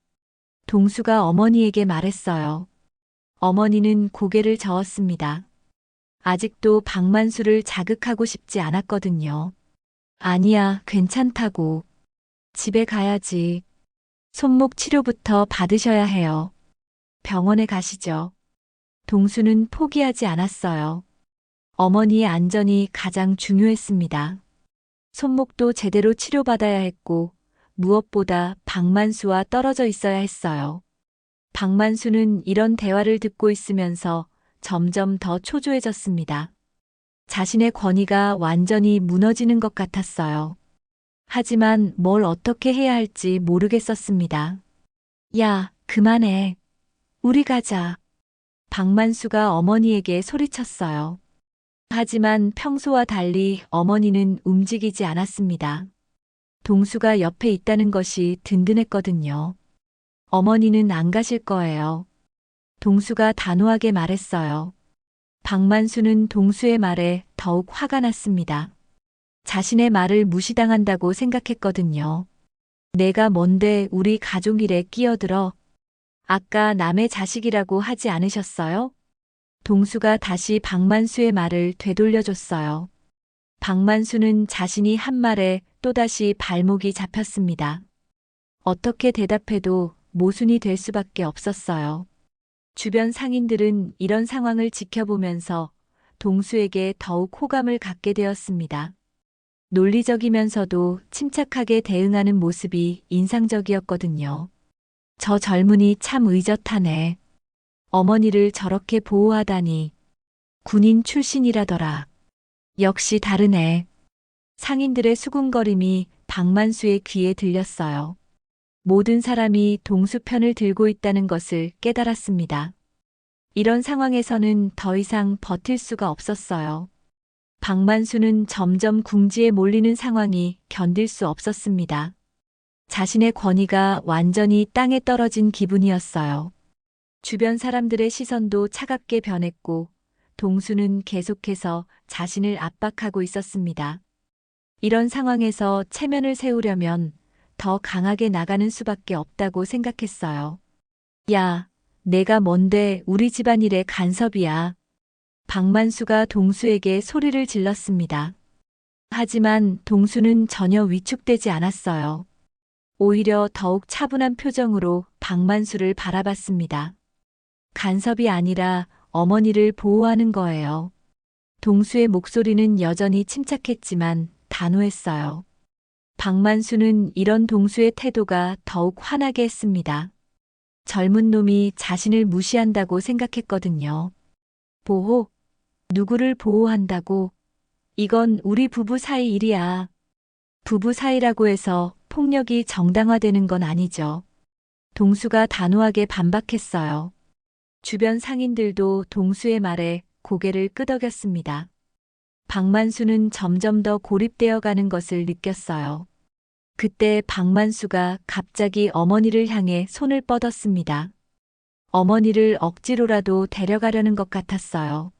동수가 어머니에게 말했어요. 어머니는 고개를 저었습니다. 아직도 박만수를 자극하고 싶지 않았거든요. 아니야, 괜찮다고. 집에 가야지. 손목 치료부터 받으셔야 해요. 병원에 가시죠. 동수는 포기하지 않았어요. 어머니의 안전이 가장 중요했습니다. 손목도 제대로 치료받아야 했고, 무엇보다 박만수와 떨어져 있어야 했어요. 박만수는 이런 대화를 듣고 있으면서 점점 더 초조해졌습니다. 자신의 권위가 완전히 무너지는 것 같았어요. 하지만 뭘 어떻게 해야 할지 모르겠었습니다. 야, 그만해. 우리 가자. 박만수가 어머니에게 소리쳤어요. 하지만 평소와 달리 어머니는 움직이지 않았습니다. 동수가 옆에 있다는 것이 든든했거든요. 어머니는 안 가실 거예요. 동수가 단호하게 말했어요. 박만수는 동수의 말에 더욱 화가 났습니다. 자신의 말을 무시당한다고 생각했거든요. 내가 뭔데 우리 가족 일에 끼어들어? 아까 남의 자식이라고 하지 않으셨어요? 동수가 다시 박만수의 말을 되돌려줬어요. 박만수는 자신이 한 말에 또다시 발목이 잡혔습니다. 어떻게 대답해도 모순이 될 수밖에 없었어요. 주변 상인들은 이런 상황을 지켜보면서 동수에게 더욱 호감을 갖게 되었습니다. 논리적이면서도 침착하게 대응하는 모습이 인상적이었거든요. 저 젊은이 참 의젓하네. 어머니를 저렇게 보호하다니. 군인 출신이라더라. 역시 다르네. 상인들의 수군거림이 박만수의 귀에 들렸어요. 모든 사람이 동수 편을 들고 있다는 것을 깨달았습니다. 이런 상황에서는 더 이상 버틸 수가 없었어요. 박만수는 점점 궁지에 몰리는 상황이 견딜 수 없었습니다. 자신의 권위가 완전히 땅에 떨어진 기분이었어요. 주변 사람들의 시선도 차갑게 변했고 동수는 계속해서 자신을 압박하고 있었습니다. 이런 상황에서 체면을 세우려면 더 강하게 나가는 수밖에 없다고 생각했어요. 야, 내가 뭔데 우리 집안일에 간섭이야. 박만수가 동수에게 소리를 질렀습니다. 하지만 동수는 전혀 위축되지 않았어요. 오히려 더욱 차분한 표정으로 박만수를 바라봤습니다. 간섭이 아니라 어머니를 보호하는 거예요. 동수의 목소리는 여전히 침착했지만 단호했어요. 박만수는 이런 동수의 태도가 더욱 화나게 했습니다. 젊은 놈이 자신을 무시한다고 생각했거든요. 보호? 누구를 보호한다고? 이건 우리 부부 사이 일이야. 부부 사이라고 해서 폭력이 정당화되는 건 아니죠. 동수가 단호하게 반박했어요. 주변 상인들도 동수의 말에 고개를 끄덕였습니다. 박만수는 점점 더 고립되어 가는 것을 느꼈어요. 그때 박만수가 갑자기 어머니를 향해 손을 뻗었습니다. 어머니를 억지로라도 데려가려는 것 같았어요.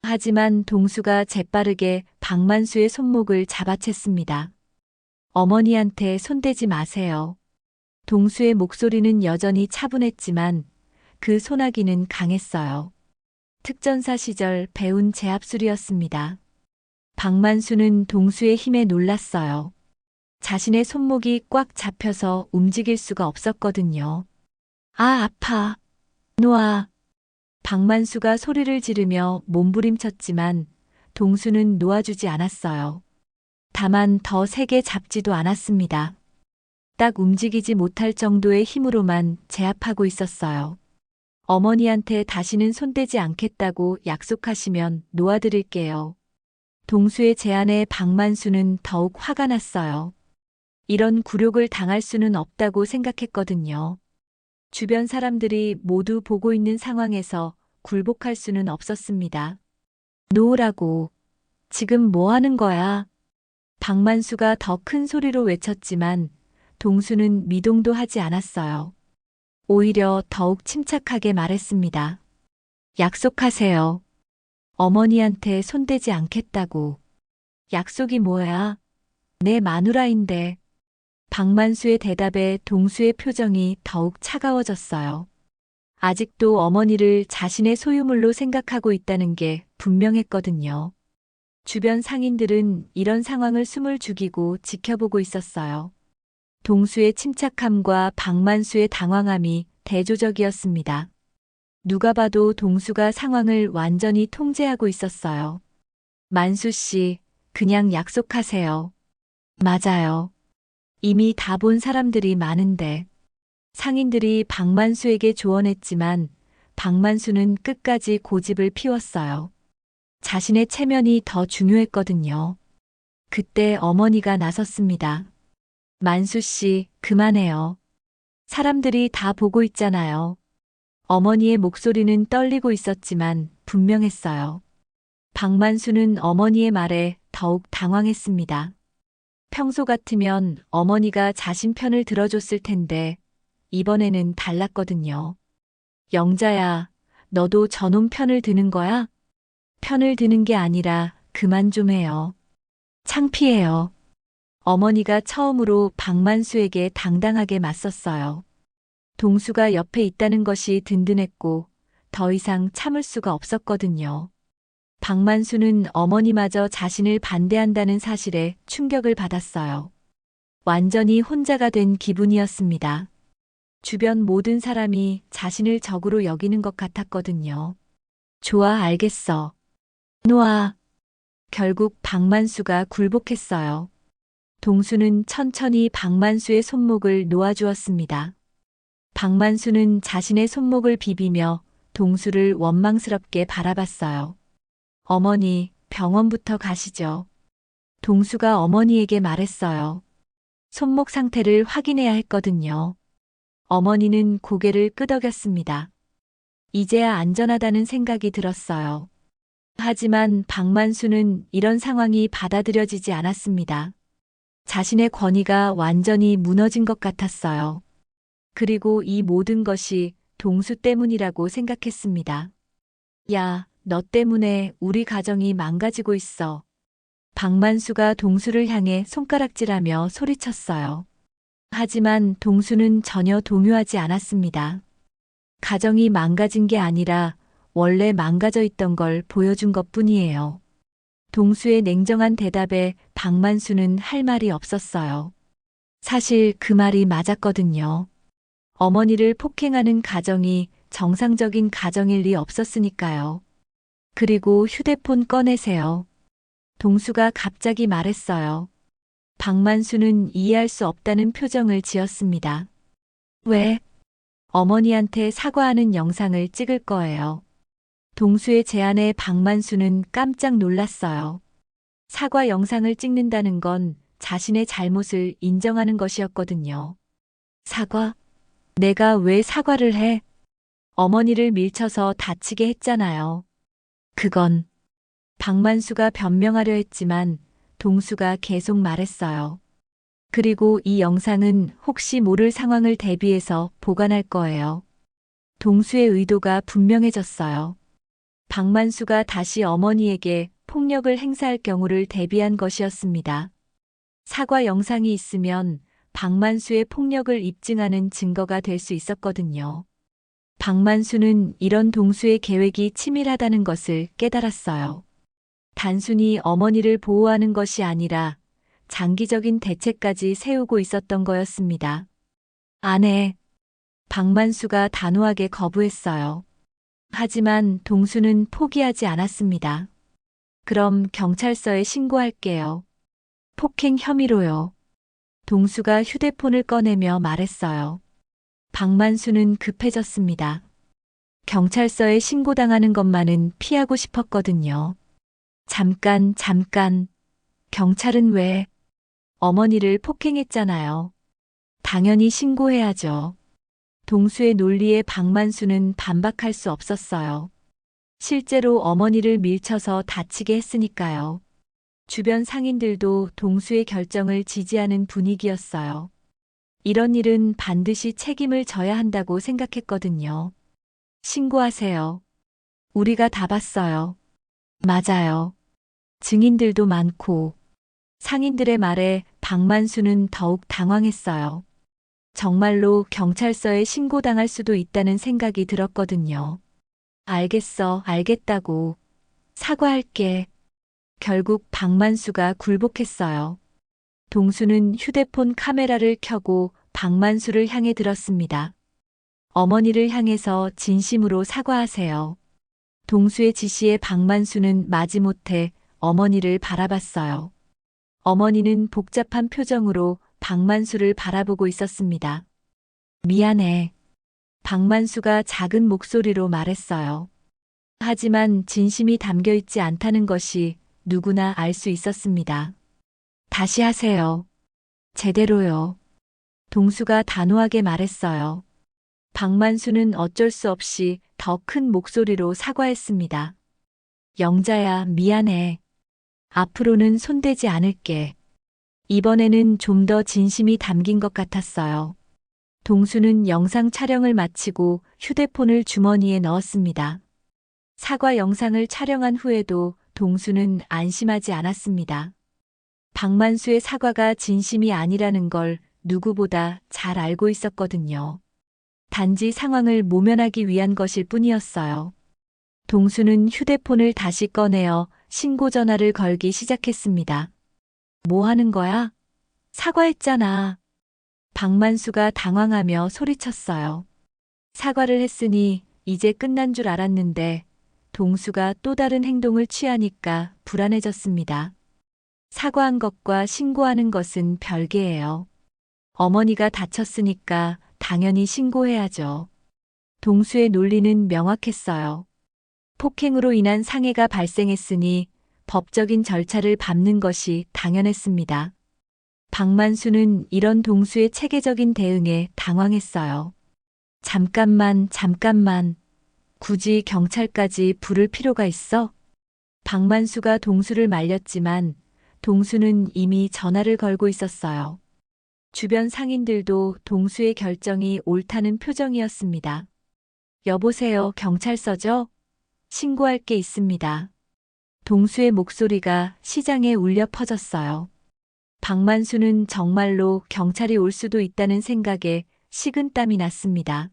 하지만 동수가 재빠르게 박만수의 손목을 잡아챘습니다. 어머니한테 손대지 마세요. 동수의 목소리는 여전히 차분했지만 그 소나기는 강했어요. 특전사 시절 배운 제압술이었습니다. 박만수는 동수의 힘에 놀랐어요. 자신의 손목이 꽉 잡혀서 움직일 수가 없었거든요. 아, 아파. 놓아. 박만수가 소리를 지르며 몸부림쳤지만 동수는 놓아주지 않았어요. 다만 더 세게 잡지도 않았습니다. 딱 움직이지 못할 정도의 힘으로만 제압하고 있었어요. 어머니한테 다시는 손대지 않겠다고 약속하시면 놓아드릴게요. 동수의 제안에 박만수는 더욱 화가 났어요. 이런 굴욕을 당할 수는 없다고 생각했거든요. 주변 사람들이 모두 보고 있는 상황에서 굴복할 수는 없었습니다. 놓으라고. 지금 뭐 하는 거야? 박만수가 더 큰 소리로 외쳤지만 동수는 미동도 하지 않았어요. 오히려 더욱 침착하게 말했습니다. 약속하세요. 어머니한테 손대지 않겠다고. 약속이 뭐야? 내 마누라인데. 박만수의 대답에 동수의 표정이 더욱 차가워졌어요. 아직도 어머니를 자신의 소유물로 생각하고 있다는 게 분명했거든요. 주변 상인들은 이런 상황을 숨을 죽이고 지켜보고 있었어요. 동수의 침착함과 박만수의 당황함이 대조적이었습니다. 누가 봐도 동수가 상황을 완전히 통제하고 있었어요. 만수 씨, 그냥 약속하세요. 맞아요. 이미 다 본 사람들이 많은데. 상인들이 박만수에게 조언했지만 박만수는 끝까지 고집을 피웠어요. 자신의 체면이 더 중요했거든요. 그때 어머니가 나섰습니다. 만수 씨, 그만해요. 사람들이 다 보고 있잖아요. 어머니의 목소리는 떨리고 있었지만 분명했어요. 박만수는 어머니의 말에 더욱 당황했습니다. 평소 같으면 어머니가 자신 편을 들어줬을 텐데 이번에는 달랐거든요. 영자야, 너도 저놈 편을 드는 거야? 편을 드는 게 아니라 그만 좀 해요. 창피해요. 어머니가 처음으로 박만수에게 당당하게 맞섰어요. 동수가 옆에 있다는 것이 든든했고 더 이상 참을 수가 없었거든요. 박만수는 어머니마저 자신을 반대한다는 사실에 충격을 받았어요. 완전히 혼자가 된 기분이었습니다. 주변 모든 사람이 자신을 적으로 여기는 것 같았거든요. 좋아, 알겠어. 놓아. 결국 박만수가 굴복했어요. 동수는 천천히 박만수의 손목을 놓아주었습니다. 박만수는 자신의 손목을 비비며 동수를 원망스럽게 바라봤어요. 어머니, 병원부터 가시죠. 동수가 어머니에게 말했어요. 손목 상태를 확인해야 했거든요. 어머니는 고개를 끄덕였습니다. 이제야 안전하다는 생각이 들었어요. 하지만 박만수는 이런 상황이 받아들여지지 않았습니다. 자신의 권위가 완전히 무너진 것 같았어요. 그리고 이 모든 것이 동수 때문이라고 생각했습니다. 야, 너 때문에 우리 가정이 망가지고 있어. 박만수가 동수를 향해 손가락질하며 소리쳤어요. 하지만 동수는 전혀 동요하지 않았습니다. 가정이 망가진 게 아니라 원래 망가져 있던 걸 보여준 것뿐이에요. 동수의 냉정한 대답에 박만수는 할 말이 없었어요. 사실 그 말이 맞았거든요. 어머니를 폭행하는 가정이 정상적인 가정일 리 없었으니까요. 그리고 휴대폰 꺼내세요. 동수가 갑자기 말했어요. 박만수는 이해할 수 없다는 표정을 지었습니다. 왜? 어머니한테 사과하는 영상을 찍을 거예요. 동수의 제안에 박만수는 깜짝 놀랐어요. 사과 영상을 찍는다는 건 자신의 잘못을 인정하는 것이었거든요. 사과? 내가 왜 사과를 해? 어머니를 밀쳐서 다치게 했잖아요. 그건 박만수가 변명하려 했지만 동수가 계속 말했어요. 그리고 이 영상은 혹시 모를 상황을 대비해서 보관할 거예요. 동수의 의도가 분명해졌어요. 박만수가 다시 어머니에게 폭력을 행사할 경우를 대비한 것이었습니다. 사과 영상이 있으면 박만수의 폭력을 입증하는 증거가 될 수 있었거든요. 박만수는 이런 동수의 계획이 치밀하다는 것을 깨달았어요. 단순히 어머니를 보호하는 것이 아니라 장기적인 대책까지 세우고 있었던 거였습니다. 안 해. 박만수가 단호하게 거부했어요. 하지만 동수는 포기하지 않았습니다. 그럼 경찰서에 신고할게요. 폭행 혐의로요. 동수가 휴대폰을 꺼내며 말했어요. 박만수는 급해졌습니다. 경찰서에 신고당하는 것만은 피하고 싶었거든요. 잠깐. 경찰은 왜? 어머니를 폭행했잖아요. 당연히 신고해야죠. 동수의 논리에 박만수는 반박할 수 없었어요. 실제로 어머니를 밀쳐서 다치게 했으니까요. 주변 상인들도 동수의 결정을 지지하는 분위기였어요. 이런 일은 반드시 책임을 져야 한다고 생각했거든요. 신고하세요. 우리가 다 봤어요. 맞아요. 증인들도 많고. 상인들의 말에 박만수는 더욱 당황했어요. 정말로 경찰서에 신고당할 수도 있다는 생각이 들었거든요. 알겠어, 알겠다고. 사과할게. 결국 박만수가 굴복했어요. 동수는 휴대폰 카메라를 켜고 박만수를 향해 들었습니다. 어머니를 향해서 진심으로 사과하세요. 동수의 지시에 박만수는 마지못해 어머니를 바라봤어요. 어머니는 복잡한 표정으로 박만수를 바라보고 있었습니다. 미안해. 박만수가 작은 목소리로 말했어요. 하지만 진심이 담겨 있지 않다는 것이 누구나 알 수 있었습니다. 다시 하세요. 제대로요. 동수가 단호하게 말했어요. 박만수는 어쩔 수 없이 더 큰 목소리로 사과했습니다. 영자야, 미안해. 앞으로는 손대지 않을게. 이번에는 좀 더 진심이 담긴 것 같았어요. 동수는 영상 촬영을 마치고 휴대폰을 주머니에 넣었습니다. 사과 영상을 촬영한 후에도 동수는 안심하지 않았습니다. 박만수의 사과가 진심이 아니라는 걸 누구보다 잘 알고 있었거든요. 단지 상황을 모면하기 위한 것일 뿐이었어요. 동수는 휴대폰을 다시 꺼내어 신고 전화를 걸기 시작했습니다. 뭐 하는 거야? 사과했잖아. 박만수가 당황하며 소리쳤어요. 사과를 했으니 이제 끝난 줄 알았는데 동수가 또 다른 행동을 취하니까 불안해졌습니다. 사과한 것과 신고하는 것은 별개예요. 어머니가 다쳤으니까 당연히 신고해야죠. 동수의 논리는 명확했어요. 폭행으로 인한 상해가 발생했으니 법적인 절차를 밟는 것이 당연했습니다. 박만수는 이런 동수의 체계적인 대응에 당황했어요. 잠깐만. 굳이 경찰까지 부를 필요가 있어? 박만수가 동수를 말렸지만 동수는 이미 전화를 걸고 있었어요. 주변 상인들도 동수의 결정이 옳다는 표정이었습니다. 여보세요, 경찰서죠? 신고할 게 있습니다. 동수의 목소리가 시장에 울려 퍼졌어요. 박만수는 정말로 경찰이 올 수도 있다는 생각에 식은땀이 났습니다.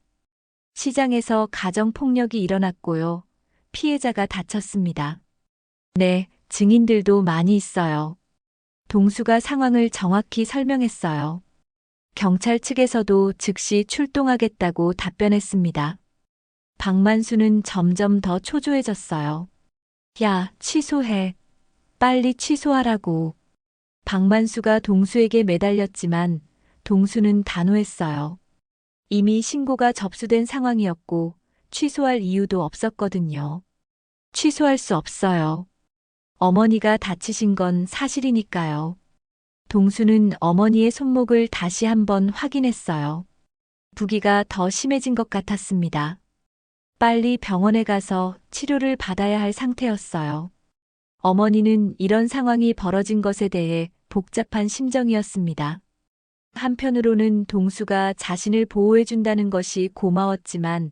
시장에서 가정폭력이 일어났고요. 피해자가 다쳤습니다. 네, 증인들도 많이 있어요. 동수가 상황을 정확히 설명했어요. 경찰 측에서도 즉시 출동하겠다고 답변했습니다. 박만수는 점점 더 초조해졌어요. 야, 취소해. 빨리 취소하라고. 박만수가 동수에게 매달렸지만 동수는 단호했어요. 이미 신고가 접수된 상황이었고 취소할 이유도 없었거든요. 취소할 수 없어요. 어머니가 다치신 건 사실이니까요. 동수는 어머니의 손목을 다시 한번 확인했어요. 부기가 더 심해진 것 같았습니다. 빨리 병원에 가서 치료를 받아야 할 상태였어요. 어머니는 이런 상황이 벌어진 것에 대해 복잡한 심정이었습니다. 한편으로는 동수가 자신을 보호해준다는 것이 고마웠지만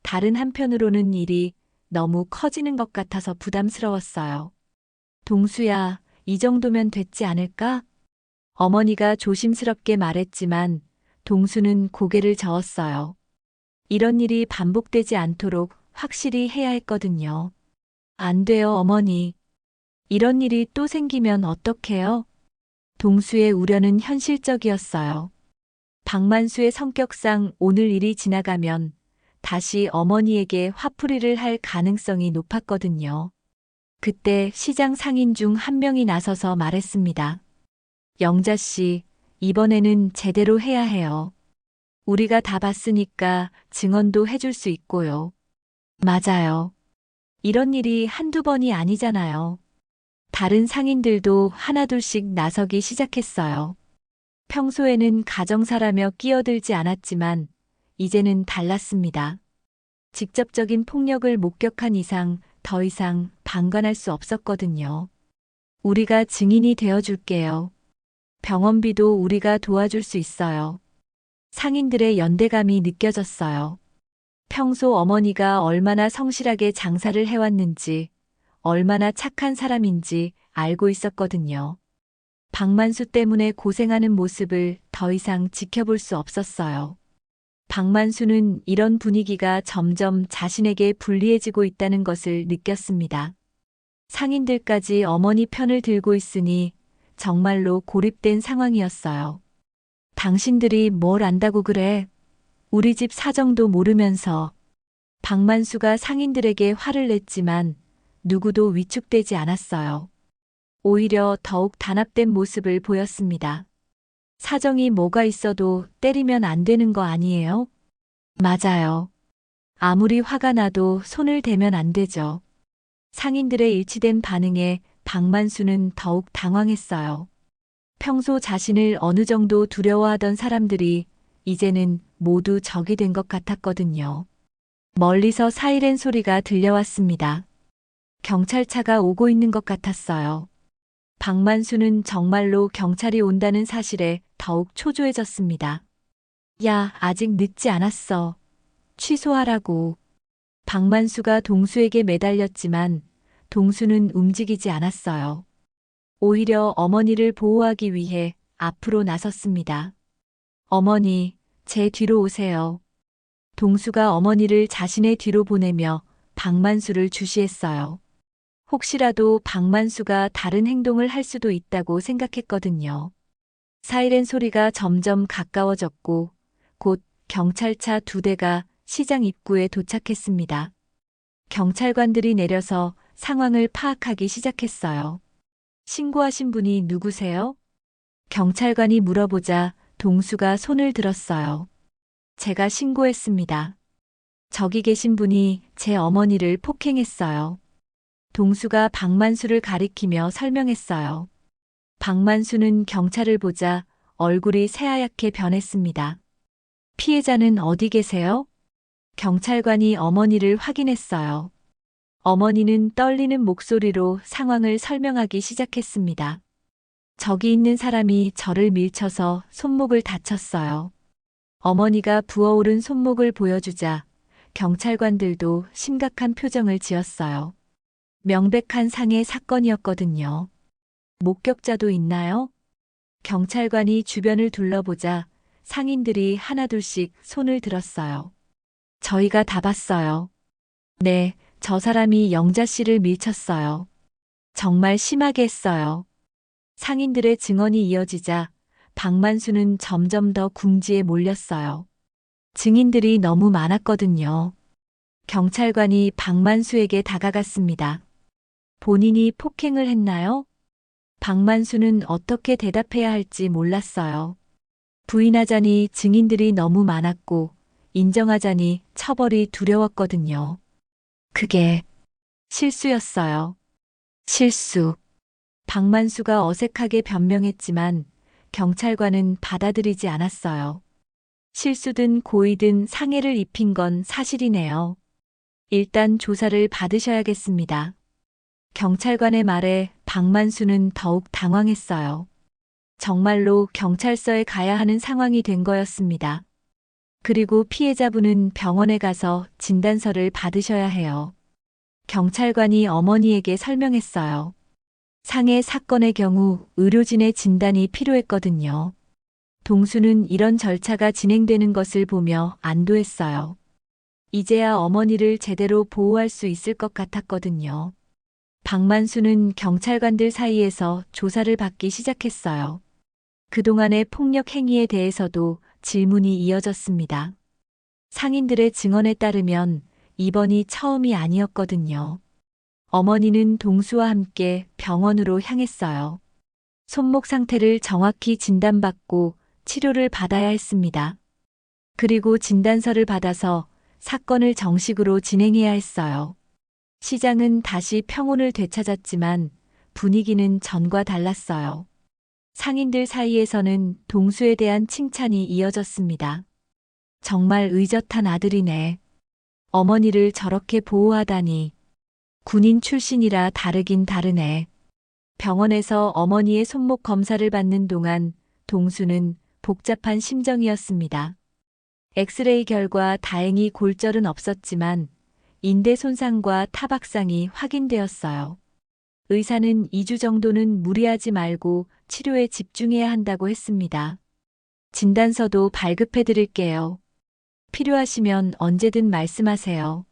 다른 한편으로는 일이 너무 커지는 것 같아서 부담스러웠어요. 동수야, 이 정도면 됐지 않을까? 어머니가 조심스럽게 말했지만 동수는 고개를 저었어요. 이런 일이 반복되지 않도록 확실히 해야 했거든요. 안 돼요, 어머니. 이런 일이 또 생기면 어떡해요? 동수의 우려는 현실적이었어요. 박만수의 성격상 오늘 일이 지나가면 다시 어머니에게 화풀이를 할 가능성이 높았거든요. 그때 시장 상인 중 한 명이 나서서 말했습니다. 영자 씨, 이번에는 제대로 해야 해요. 우리가 다 봤으니까 증언도 해줄 수 있고요. 맞아요. 이런 일이 한두 번이 아니잖아요. 다른 상인들도 하나둘씩 나서기 시작했어요. 평소에는 가정사라며 끼어들지 않았지만 이제는 달랐습니다. 직접적인 폭력을 목격한 이상 더 이상 방관할 수 없었거든요. 우리가 증인이 되어줄게요. 병원비도 우리가 도와줄 수 있어요. 상인들의 연대감이 느껴졌어요. 평소 어머니가 얼마나 성실하게 장사를 해왔는지, 얼마나 착한 사람인지 알고 있었거든요. 박만수 때문에 고생하는 모습을 더 이상 지켜볼 수 없었어요. 박만수는 이런 분위기가 점점 자신에게 불리해지고 있다는 것을 느꼈습니다. 상인들까지 어머니 편을 들고 있으니 정말로 고립된 상황이었어요. 당신들이 뭘 안다고 그래? 우리 집 사정도 모르면서. 박만수가 상인들에게 화를 냈지만 누구도 위축되지 않았어요. 오히려 더욱 단합된 모습을 보였습니다. 사정이 뭐가 있어도 때리면 안 되는 거 아니에요? 맞아요. 아무리 화가 나도 손을 대면 안 되죠. 상인들의 일치된 반응에 박만수는 더욱 당황했어요. 평소 자신을 어느 정도 두려워하던 사람들이 이제는 모두 적이 된 것 같았거든요. 멀리서 사이렌 소리가 들려왔습니다. 경찰차가 오고 있는 것 같았어요. 박만수는 정말로 경찰이 온다는 사실에 더욱 초조해졌습니다. 야, 아직 늦지 않았어. 취소하라고. 박만수가 동수에게 매달렸지만 동수는 움직이지 않았어요. 오히려 어머니를 보호하기 위해 앞으로 나섰습니다. 어머니, 제 뒤로 오세요. 동수가 어머니를 자신의 뒤로 보내며 박만수를 주시했어요. 혹시라도 박만수가 다른 행동을 할 수도 있다고 생각했거든요. 사이렌 소리가 점점 가까워졌고 곧 경찰차 2대가 시장 입구에 도착했습니다. 경찰관들이 내려서 상황을 파악하기 시작했어요. 신고하신 분이 누구세요? 경찰관이 물어보자 동수가 손을 들었어요. 제가 신고했습니다. 저기 계신 분이 제 어머니를 폭행했어요. 동수가 박만수를 가리키며 설명했어요. 박만수는 경찰을 보자 얼굴이 새하얗게 변했습니다. 피해자는 어디 계세요? 경찰관이 어머니를 확인했어요. 어머니는 떨리는 목소리로 상황을 설명하기 시작했습니다. 저기 있는 사람이 저를 밀쳐서 손목을 다쳤어요. 어머니가 부어오른 손목을 보여주자 경찰관들도 심각한 표정을 지었어요. 명백한 상해 사건이었거든요. 목격자도 있나요? 경찰관이 주변을 둘러보자 상인들이 하나둘씩 손을 들었어요. 저희가 다 봤어요. 네, 저 사람이 영자 씨를 밀쳤어요. 정말 심하게 했어요. 상인들의 증언이 이어지자 박만수는 점점 더 궁지에 몰렸어요. 증인들이 너무 많았거든요. 경찰관이 박만수에게 다가갔습니다. 본인이 폭행을 했나요? 박만수는 어떻게 대답해야 할지 몰랐어요. 부인하자니 증인들이 너무 많았고 인정하자니 처벌이 두려웠거든요. 그게 실수였어요. 실수. 박만수가 어색하게 변명했지만 경찰관은 받아들이지 않았어요. 실수든 고의든 상해를 입힌 건 사실이네요. 일단 조사를 받으셔야겠습니다. 경찰관의 말에 박만수는 더욱 당황했어요. 정말로 경찰서에 가야 하는 상황이 된 거였습니다. 그리고 피해자분은 병원에 가서 진단서를 받으셔야 해요. 경찰관이 어머니에게 설명했어요. 상해 사건의 경우 의료진의 진단이 필요했거든요. 동수는 이런 절차가 진행되는 것을 보며 안도했어요. 이제야 어머니를 제대로 보호할 수 있을 것 같았거든요. 박만수는 경찰관들 사이에서 조사를 받기 시작했어요. 그동안의 폭력 행위에 대해서도 질문이 이어졌습니다. 상인들의 증언에 따르면 이번이 처음이 아니었거든요. 어머니는 동수와 함께 병원으로 향했어요. 손목 상태를 정확히 진단받고 치료를 받아야 했습니다. 그리고 진단서를 받아서 사건을 정식으로 진행해야 했어요. 시장은 다시 평온을 되찾았지만 분위기는 전과 달랐어요. 상인들 사이에서는 동수에 대한 칭찬이 이어졌습니다. 정말 의젓한 아들이네. 어머니를 저렇게 보호하다니. 군인 출신이라 다르긴 다르네. 병원에서 어머니의 손목 검사를 받는 동안 동수는 복잡한 심정이었습니다. 엑스레이 결과 다행히 골절은 없었지만 인대 손상과 타박상이 확인되었어요. 의사는 2주 정도는 무리하지 말고 치료에 집중해야 한다고 했습니다. 진단서도 발급해 드릴게요. 필요하시면 언제든 말씀하세요.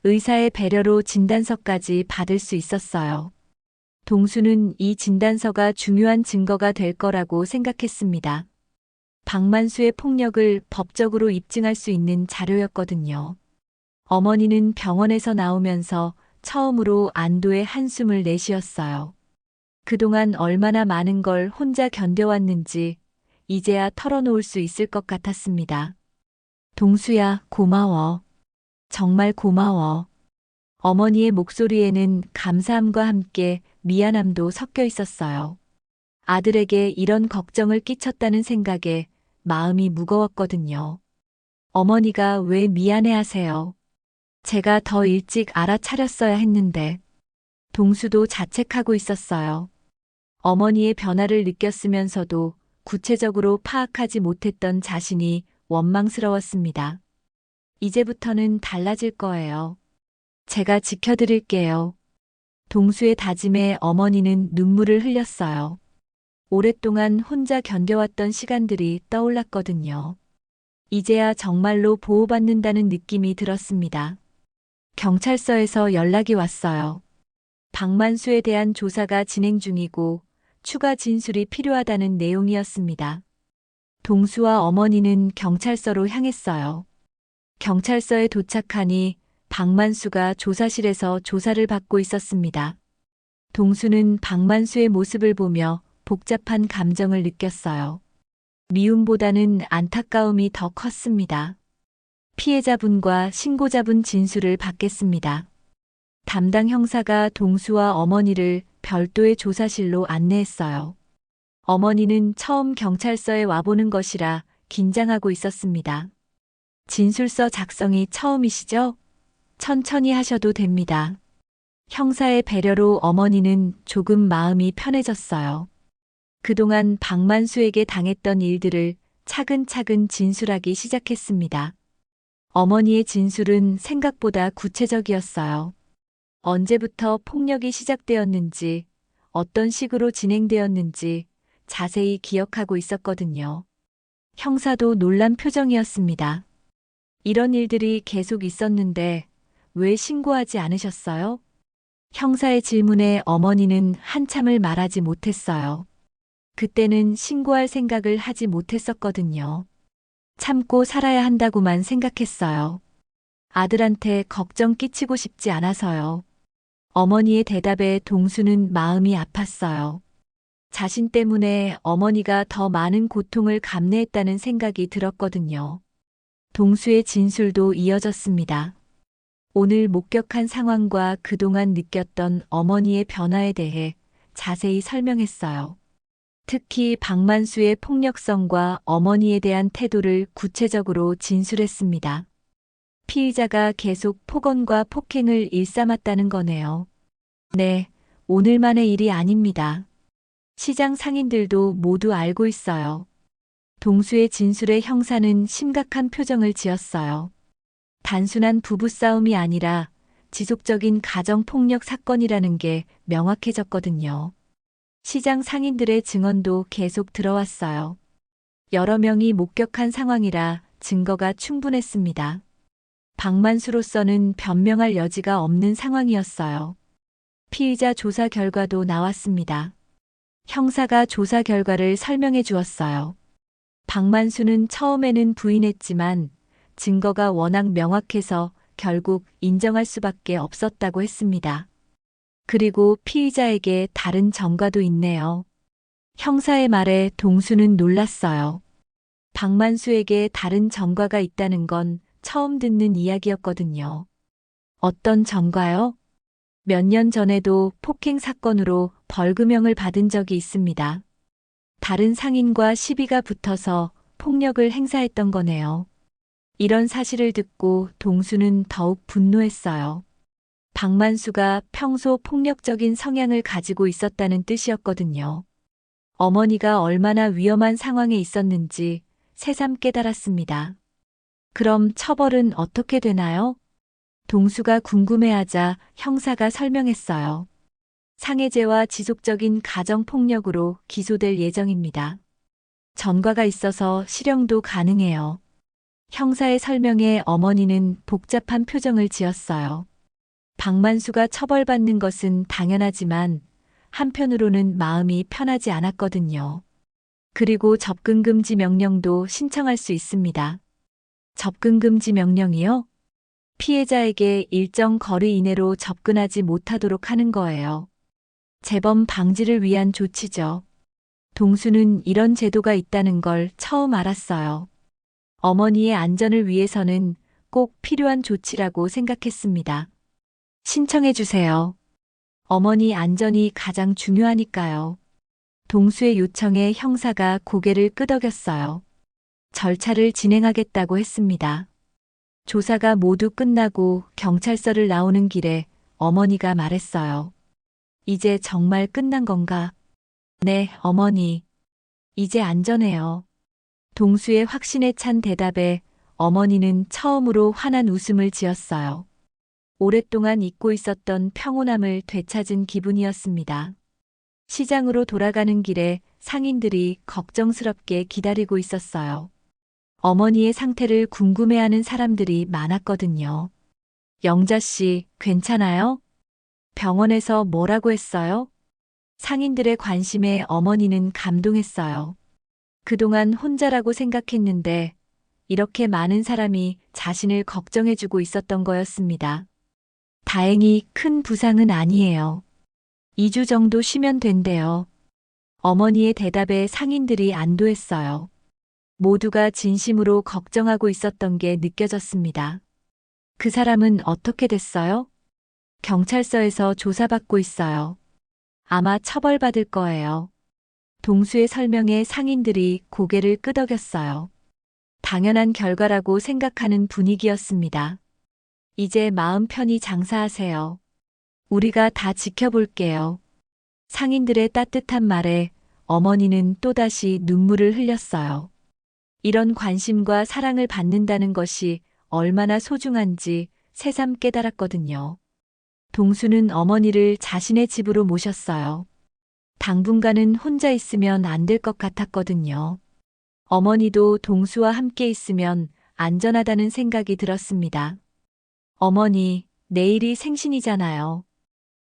의사의 배려로 진단서까지 받을 수 있었어요. 동수는 이 진단서가 중요한 증거가 될 거라고 생각했습니다. 박만수의 폭력을 법적으로 입증할 수 있는 자료였거든요. 어머니는 병원에서 나오면서 처음으로 안도의 한숨을 내쉬었어요. 그동안 얼마나 많은 걸 혼자 견뎌왔는지 이제야 털어놓을 수 있을 것 같았습니다. 동수야, 고마워. 정말 고마워. 어머니의 목소리에는 감사함과 함께 미안함도 섞여 있었어요. 아들에게 이런 걱정을 끼쳤다는 생각에 마음이 무거웠거든요. 어머니가 왜 미안해 하세요? 제가 더 일찍 알아차렸어야 했는데. 동수도 자책하고 있었어요. 어머니의 변화를 느꼈으면서도 구체적으로 파악하지 못했던 자신이 원망스러웠습니다. 이제부터는 달라질 거예요. 제가 지켜드릴게요. 동수의 다짐에 어머니는 눈물을 흘렸어요. 오랫동안 혼자 견뎌왔던 시간들이 떠올랐거든요. 이제야 정말로 보호받는다는 느낌이 들었습니다. 경찰서에서 연락이 왔어요. 박만수에 대한 조사가 진행 중이고 추가 진술이 필요하다는 내용이었습니다. 동수와 어머니는 경찰서로 향했어요. 경찰서에 도착하니 박만수가 조사실에서 조사를 받고 있었습니다. 동수는 박만수의 모습을 보며 복잡한 감정을 느꼈어요. 미움보다는 안타까움이 더 컸습니다. 피해자분과 신고자분 진술을 받겠습니다. 담당 형사가 동수와 어머니를 별도의 조사실로 안내했어요. 어머니는 처음 경찰서에 와보는 것이라 긴장하고 있었습니다. 진술서 작성이 처음이시죠? 천천히 하셔도 됩니다. 형사의 배려로 어머니는 조금 마음이 편해졌어요. 그동안 박만수에게 당했던 일들을 차근차근 진술하기 시작했습니다. 어머니의 진술은 생각보다 구체적이었어요. 언제부터 폭력이 시작되었는지, 어떤 식으로 진행되었는지 자세히 기억하고 있었거든요. 형사도 놀란 표정이었습니다. 이런 일들이 계속 있었는데 왜 신고하지 않으셨어요? 형사의 질문에 어머니는 한참을 말하지 못했어요. 그때는 신고할 생각을 하지 못했었거든요. 참고 살아야 한다고만 생각했어요. 아들한테 걱정 끼치고 싶지 않아서요. 어머니의 대답에 동수는 마음이 아팠어요. 자신 때문에 어머니가 더 많은 고통을 감내했다는 생각이 들었거든요. 동수의 진술도 이어졌습니다. 오늘 목격한 상황과 그동안 느꼈던 어머니의 변화에 대해 자세히 설명했어요. 특히 박만수의 폭력성과 어머니에 대한 태도를 구체적으로 진술했습니다. 피의자가 계속 폭언과 폭행을 일삼았다는 거네요. 네, 오늘만의 일이 아닙니다. 시장 상인들도 모두 알고 있어요. 동수의 진술에 형사는 심각한 표정을 지었어요. 단순한 부부싸움이 아니라 지속적인 가정폭력 사건이라는 게 명확해졌거든요. 시장 상인들의 증언도 계속 들어왔어요. 여러 명이 목격한 상황이라 증거가 충분했습니다. 박만수로서는 변명할 여지가 없는 상황이었어요. 피의자 조사 결과도 나왔습니다. 형사가 조사 결과를 설명해 주었어요. 박만수는 처음에는 부인했지만 증거가 워낙 명확해서 결국 인정할 수밖에 없었다고 했습니다. 그리고 피의자에게 다른 전과도 있네요. 형사의 말에 동수는 놀랐어요. 박만수에게 다른 전과가 있다는 건 처음 듣는 이야기였거든요. 어떤 전과요? 몇 년 전에도 폭행 사건으로 벌금형을 받은 적이 있습니다. 다른 상인과 시비가 붙어서 폭력을 행사했던 거네요. 이런 사실을 듣고 동수는 더욱 분노했어요. 박만수가 평소 폭력적인 성향을 가지고 있었다는 뜻이었거든요. 어머니가 얼마나 위험한 상황에 있었는지 새삼 깨달았습니다. 그럼 처벌은 어떻게 되나요? 동수가 궁금해하자 형사가 설명했어요. 상해죄와 지속적인 가정폭력으로 기소될 예정입니다. 전과가 있어서 실형도 가능해요. 형사의 설명에 어머니는 복잡한 표정을 지었어요. 박만수가 처벌받는 것은 당연하지만 한편으로는 마음이 편하지 않았거든요. 그리고 접근금지 명령도 신청할 수 있습니다. 접근금지 명령이요? 피해자에게 일정 거리 이내로 접근하지 못하도록 하는 거예요. 재범 방지를 위한 조치죠. 동수는 이런 제도가 있다는 걸 처음 알았어요. 어머니의 안전을 위해서는 꼭 필요한 조치라고 생각했습니다. 신청해 주세요. 어머니 안전이 가장 중요하니까요. 동수의 요청에 형사가 고개를 끄덕였어요. 절차를 진행하겠다고 했습니다. 조사가 모두 끝나고 경찰서를 나오는 길에 어머니가 말했어요. 이제 정말 끝난 건가? 네, 어머니. 이제 안전해요. 동수의 확신에 찬 대답에 어머니는 처음으로 환한 웃음을 지었어요. 오랫동안 잊고 있었던 평온함을 되찾은 기분이었습니다. 시장으로 돌아가는 길에 상인들이 걱정스럽게 기다리고 있었어요. 어머니의 상태를 궁금해하는 사람들이 많았거든요. 영자 씨, 괜찮아요? 병원에서 뭐라고 했어요? 상인들의 관심에 어머니는 감동했어요. 그동안 혼자라고 생각했는데 이렇게 많은 사람이 자신을 걱정해주고 있었던 거였습니다. 다행히 큰 부상은 아니에요. 2주 정도 쉬면 된대요. 어머니의 대답에 상인들이 안도했어요. 모두가 진심으로 걱정하고 있었던 게 느껴졌습니다. 그 사람은 어떻게 됐어요? 경찰서에서 조사받고 있어요. 아마 처벌받을 거예요. 동수의 설명에 상인들이 고개를 끄덕였어요. 당연한 결과라고 생각하는 분위기였습니다. 이제 마음 편히 장사하세요. 우리가 다 지켜볼게요. 상인들의 따뜻한 말에 어머니는 또다시 눈물을 흘렸어요. 이런 관심과 사랑을 받는다는 것이 얼마나 소중한지 새삼 깨달았거든요. 동수는 어머니를 자신의 집으로 모셨어요. 당분간은 혼자 있으면 안 될 것 같았거든요. 어머니도 동수와 함께 있으면 안전하다는 생각이 들었습니다. 어머니, 내일이 생신이잖아요.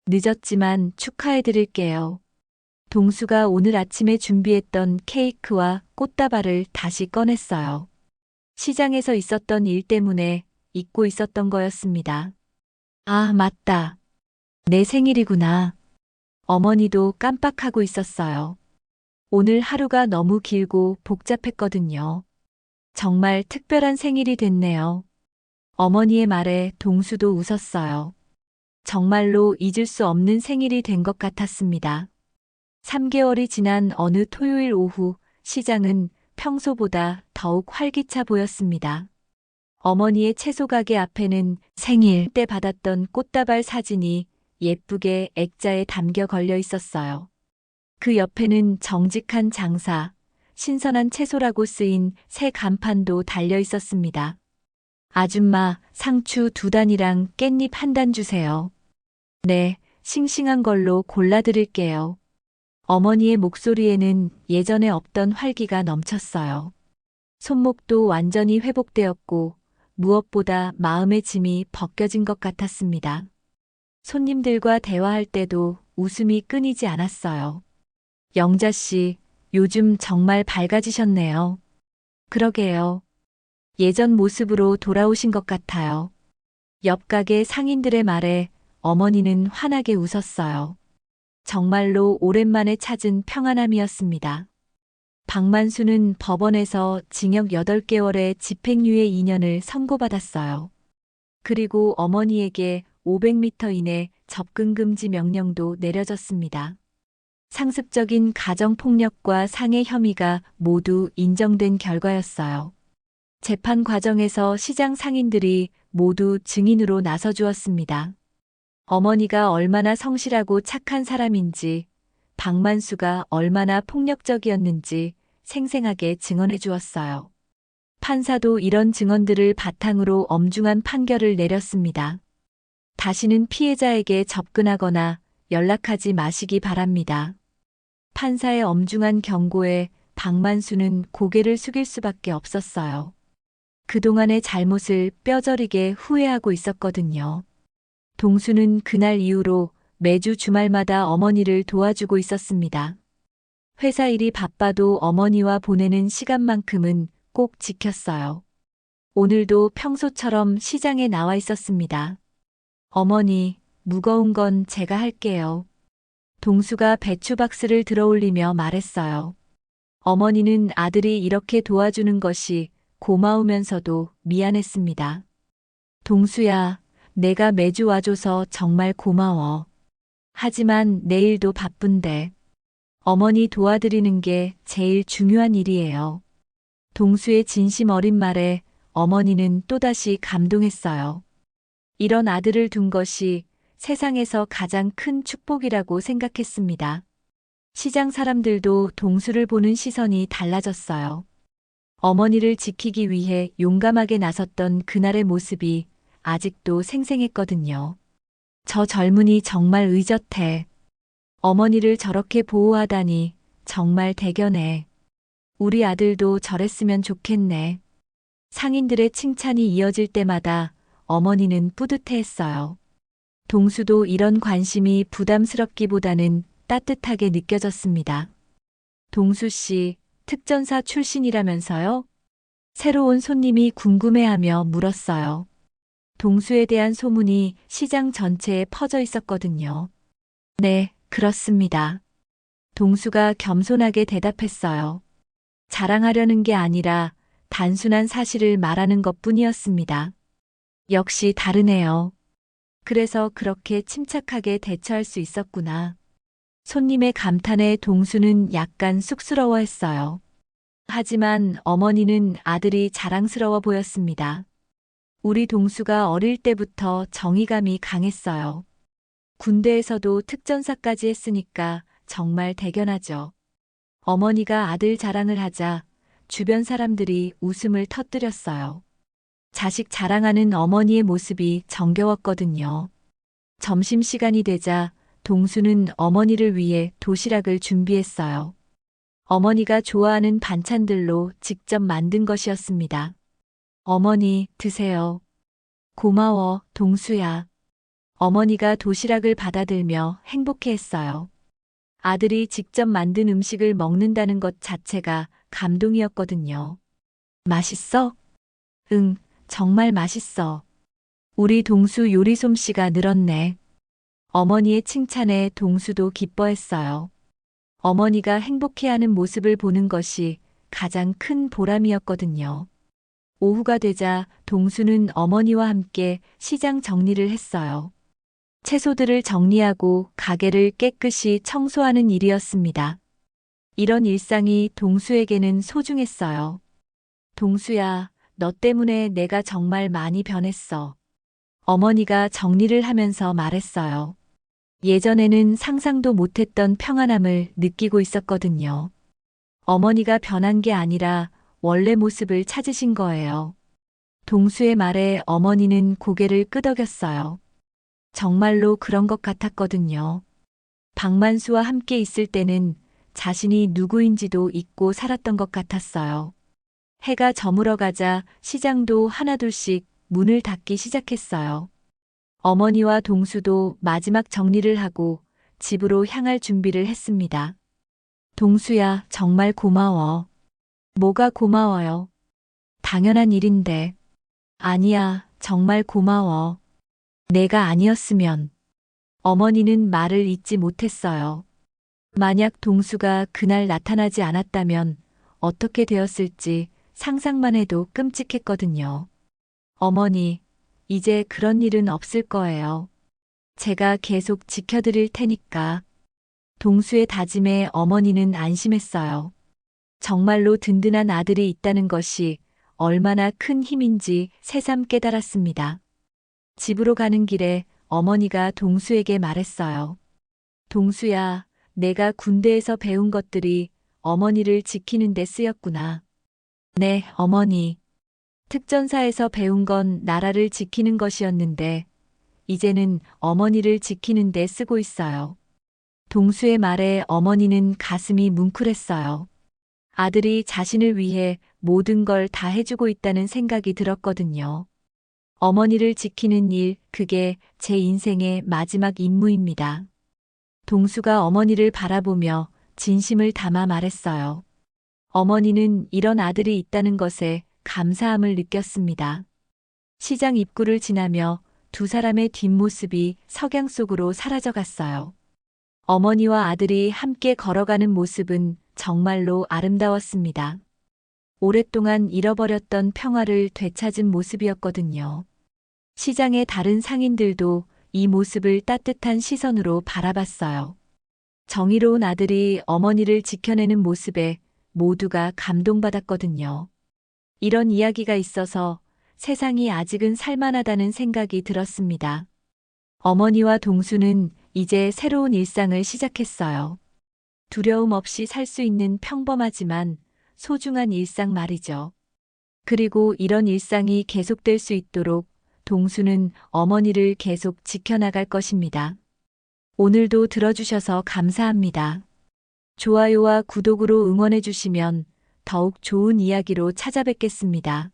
늦었지만 축하해 드릴게요. 동수가 오늘 아침에 준비했던 케이크와 꽃다발을 다시 꺼냈어요. 시장에서 있었던 일 때문에 잊고 있었던 거였습니다. 아, 맞다. 내 생일이구나. 어머니도 깜빡하고 있었어요. 오늘 하루가 너무 길고 복잡했거든요. 정말 특별한 생일이 됐네요. 어머니의 말에 동수도 웃었어요. 정말로 잊을 수 없는 생일이 된 것 같았습니다. 3개월이 지난 어느 토요일 오후 시장은 평소보다 더욱 활기차 보였습니다. 어머니의 채소 가게 앞에는 생일 때 받았던 꽃다발 사진이 예쁘게 액자에 담겨 걸려 있었어요. 그 옆에는 정직한 장사, 신선한 채소라고 쓰인 새 간판도 달려 있었습니다. 아줌마, 상추 2단이랑 깻잎 1단 주세요. 네, 싱싱한 걸로 골라드릴게요. 어머니의 목소리에는 예전에 없던 활기가 넘쳤어요. 손목도 완전히 회복되었고 무엇보다 마음의 짐이 벗겨진 것 같았습니다. 손님들과 대화할 때도 웃음이 끊이지 않았어요. 영자 씨, 요즘 정말 밝아지셨네요. 그러게요. 예전 모습으로 돌아오신 것 같아요. 옆 가게 상인들의 말에 어머니는 환하게 웃었어요. 정말로 오랜만에 찾은 평안함이었습니다. 박만수는 법원에서 징역 8개월의 집행유예 2년을 선고받았어요. 그리고 어머니에게 500m 이내 접근금지 명령도 내려졌습니다. 상습적인 가정폭력과 상해 혐의가 모두 인정된 결과였어요. 재판 과정에서 시장 상인들이 모두 증인으로 나서주었습니다. 어머니가 얼마나 성실하고 착한 사람인지, 박만수가 얼마나 폭력적이었는지 생생하게 증언해 주었어요. 판사도 이런 증언들을 바탕으로 엄중한 판결을 내렸습니다. 다시는 피해자에게 접근하거나 연락하지 마시기 바랍니다. 판사의 엄중한 경고에 박만수는 고개를 숙일 수밖에 없었어요. 그동안의 잘못을 뼈저리게 후회하고 있었거든요. 동수는 그날 이후로 매주 주말마다 어머니를 도와주고 있었습니다. 회사 일이 바빠도 어머니와 보내는 시간만큼은 꼭 지켰어요. 오늘도 평소처럼 시장에 나와 있었습니다. 어머니, 무거운 건 제가 할게요. 동수가 배추 박스를 들어올리며 말했어요. 어머니는 아들이 이렇게 도와주는 것이 고마우면서도 미안했습니다. 동수야, 내가 매주 와줘서 정말 고마워. 하지만 내일도 바쁜데 어머니 도와드리는 게 제일 중요한 일이에요. 동수의 진심 어린 말에 어머니는 또다시 감동했어요. 이런 아들을 둔 것이 세상에서 가장 큰 축복이라고 생각했습니다. 시장 사람들도 동수를 보는 시선이 달라졌어요. 어머니를 지키기 위해 용감하게 나섰던 그날의 모습이 아직도 생생했거든요. 저 젊은이 정말 의젓해. 어머니를 저렇게 보호하다니 정말 대견해. 우리 아들도 저랬으면 좋겠네. 상인들의 칭찬이 이어질 때마다 어머니는 뿌듯해했어요. 동수도 이런 관심이 부담스럽기보다는 따뜻하게 느껴졌습니다. 동수 씨, 특전사 출신이라면서요? 새로운 손님이 궁금해하며 물었어요. 동수에 대한 소문이 시장 전체에 퍼져 있었거든요. 네, 그렇습니다. 동수가 겸손하게 대답했어요. 자랑하려는 게 아니라 단순한 사실을 말하는 것뿐이었습니다. 역시 다르네요. 그래서 그렇게 침착하게 대처할 수 있었구나. 손님의 감탄에 동수는 약간 쑥스러워했어요. 하지만 어머니는 아들이 자랑스러워 보였습니다. 우리 동수가 어릴 때부터 정의감이 강했어요. 군대에서도 특전사까지 했으니까 정말 대견하죠. 어머니가 아들 자랑을 하자 주변 사람들이 웃음을 터뜨렸어요. 자식 자랑하는 어머니의 모습이 정겨웠거든요. 점심시간이 되자 동수는 어머니를 위해 도시락을 준비했어요. 어머니가 좋아하는 반찬들로 직접 만든 것이었습니다. 어머니, 드세요. 고마워, 동수야. 어머니가 도시락을 받아들며 행복해했어요. 아들이 직접 만든 음식을 먹는다는 것 자체가 감동이었거든요. 맛있어? 응, 정말 맛있어. 우리 동수 요리 솜씨가 늘었네. 어머니의 칭찬에 동수도 기뻐했어요. 어머니가 행복해하는 모습을 보는 것이 가장 큰 보람이었거든요. 오후가 되자 동수는 어머니와 함께 시장 정리를 했어요. 채소들을 정리하고 가게를 깨끗이 청소하는 일이었습니다. 이런 일상이 동수에게는 소중했어요. 동수야, 너 때문에 내가 정말 많이 변했어. 어머니가 정리를 하면서 말했어요. 예전에는 상상도 못했던 평안함을 느끼고 있었거든요. 어머니가 변한 게 아니라 원래 모습을 찾으신 거예요. 동수의 말에 어머니는 고개를 끄덕였어요. 정말로 그런 것 같았거든요. 박만수와 함께 있을 때는 자신이 누구인지도 잊고 살았던 것 같았어요. 해가 저물어가자 시장도 하나둘씩 문을 닫기 시작했어요. 어머니와 동수도 마지막 정리를 하고 집으로 향할 준비를 했습니다. 동수야, 정말 고마워. 뭐가 고마워요? 당연한 일인데. 아니야, 정말 고마워. 내가 아니었으면. 어머니는 말을 잇지 못했어요. 만약 동수가 그날 나타나지 않았다면 어떻게 되었을지 상상만 해도 끔찍했거든요. 어머니, 이제 그런 일은 없을 거예요. 제가 계속 지켜드릴 테니까. 동수의 다짐에 어머니는 안심했어요. 정말로 든든한 아들이 있다는 것이 얼마나 큰 힘인지 새삼 깨달았습니다. 집으로 가는 길에 어머니가 동수에게 말했어요. 동수야, 내가 군대에서 배운 것들이 어머니를 지키는 데 쓰였구나. 네, 어머니. 특전사에서 배운 건 나라를 지키는 것이었는데, 이제는 어머니를 지키는 데 쓰고 있어요. 동수의 말에 어머니는 가슴이 뭉클했어요. 아들이 자신을 위해 모든 걸 다 해주고 있다는 생각이 들었거든요. 어머니를 지키는 일, 그게 제 인생의 마지막 임무입니다. 동수가 어머니를 바라보며 진심을 담아 말했어요. 어머니는 이런 아들이 있다는 것에 감사함을 느꼈습니다. 시장 입구를 지나며 두 사람의 뒷모습이 석양 속으로 사라져갔어요. 어머니와 아들이 함께 걸어가는 모습은 정말로 아름다웠습니다. 오랫동안 잃어버렸던 평화를 되찾은 모습이었거든요. 시장의 다른 상인들도 이 모습을 따뜻한 시선으로 바라봤어요. 정의로운 아들이 어머니를 지켜내는 모습에 모두가 감동받았거든요. 이런 이야기가 있어서 세상이 아직은 살만하다는 생각이 들었습니다. 어머니와 동수는 이제 새로운 일상을 시작했어요. 두려움 없이 살 수 있는 평범하지만 소중한 일상 말이죠. 그리고 이런 일상이 계속될 수 있도록 동수는 어머니를 계속 지켜나갈 것입니다. 오늘도 들어주셔서 감사합니다. 좋아요와 구독으로 응원해 주시면 더욱 좋은 이야기로 찾아뵙겠습니다.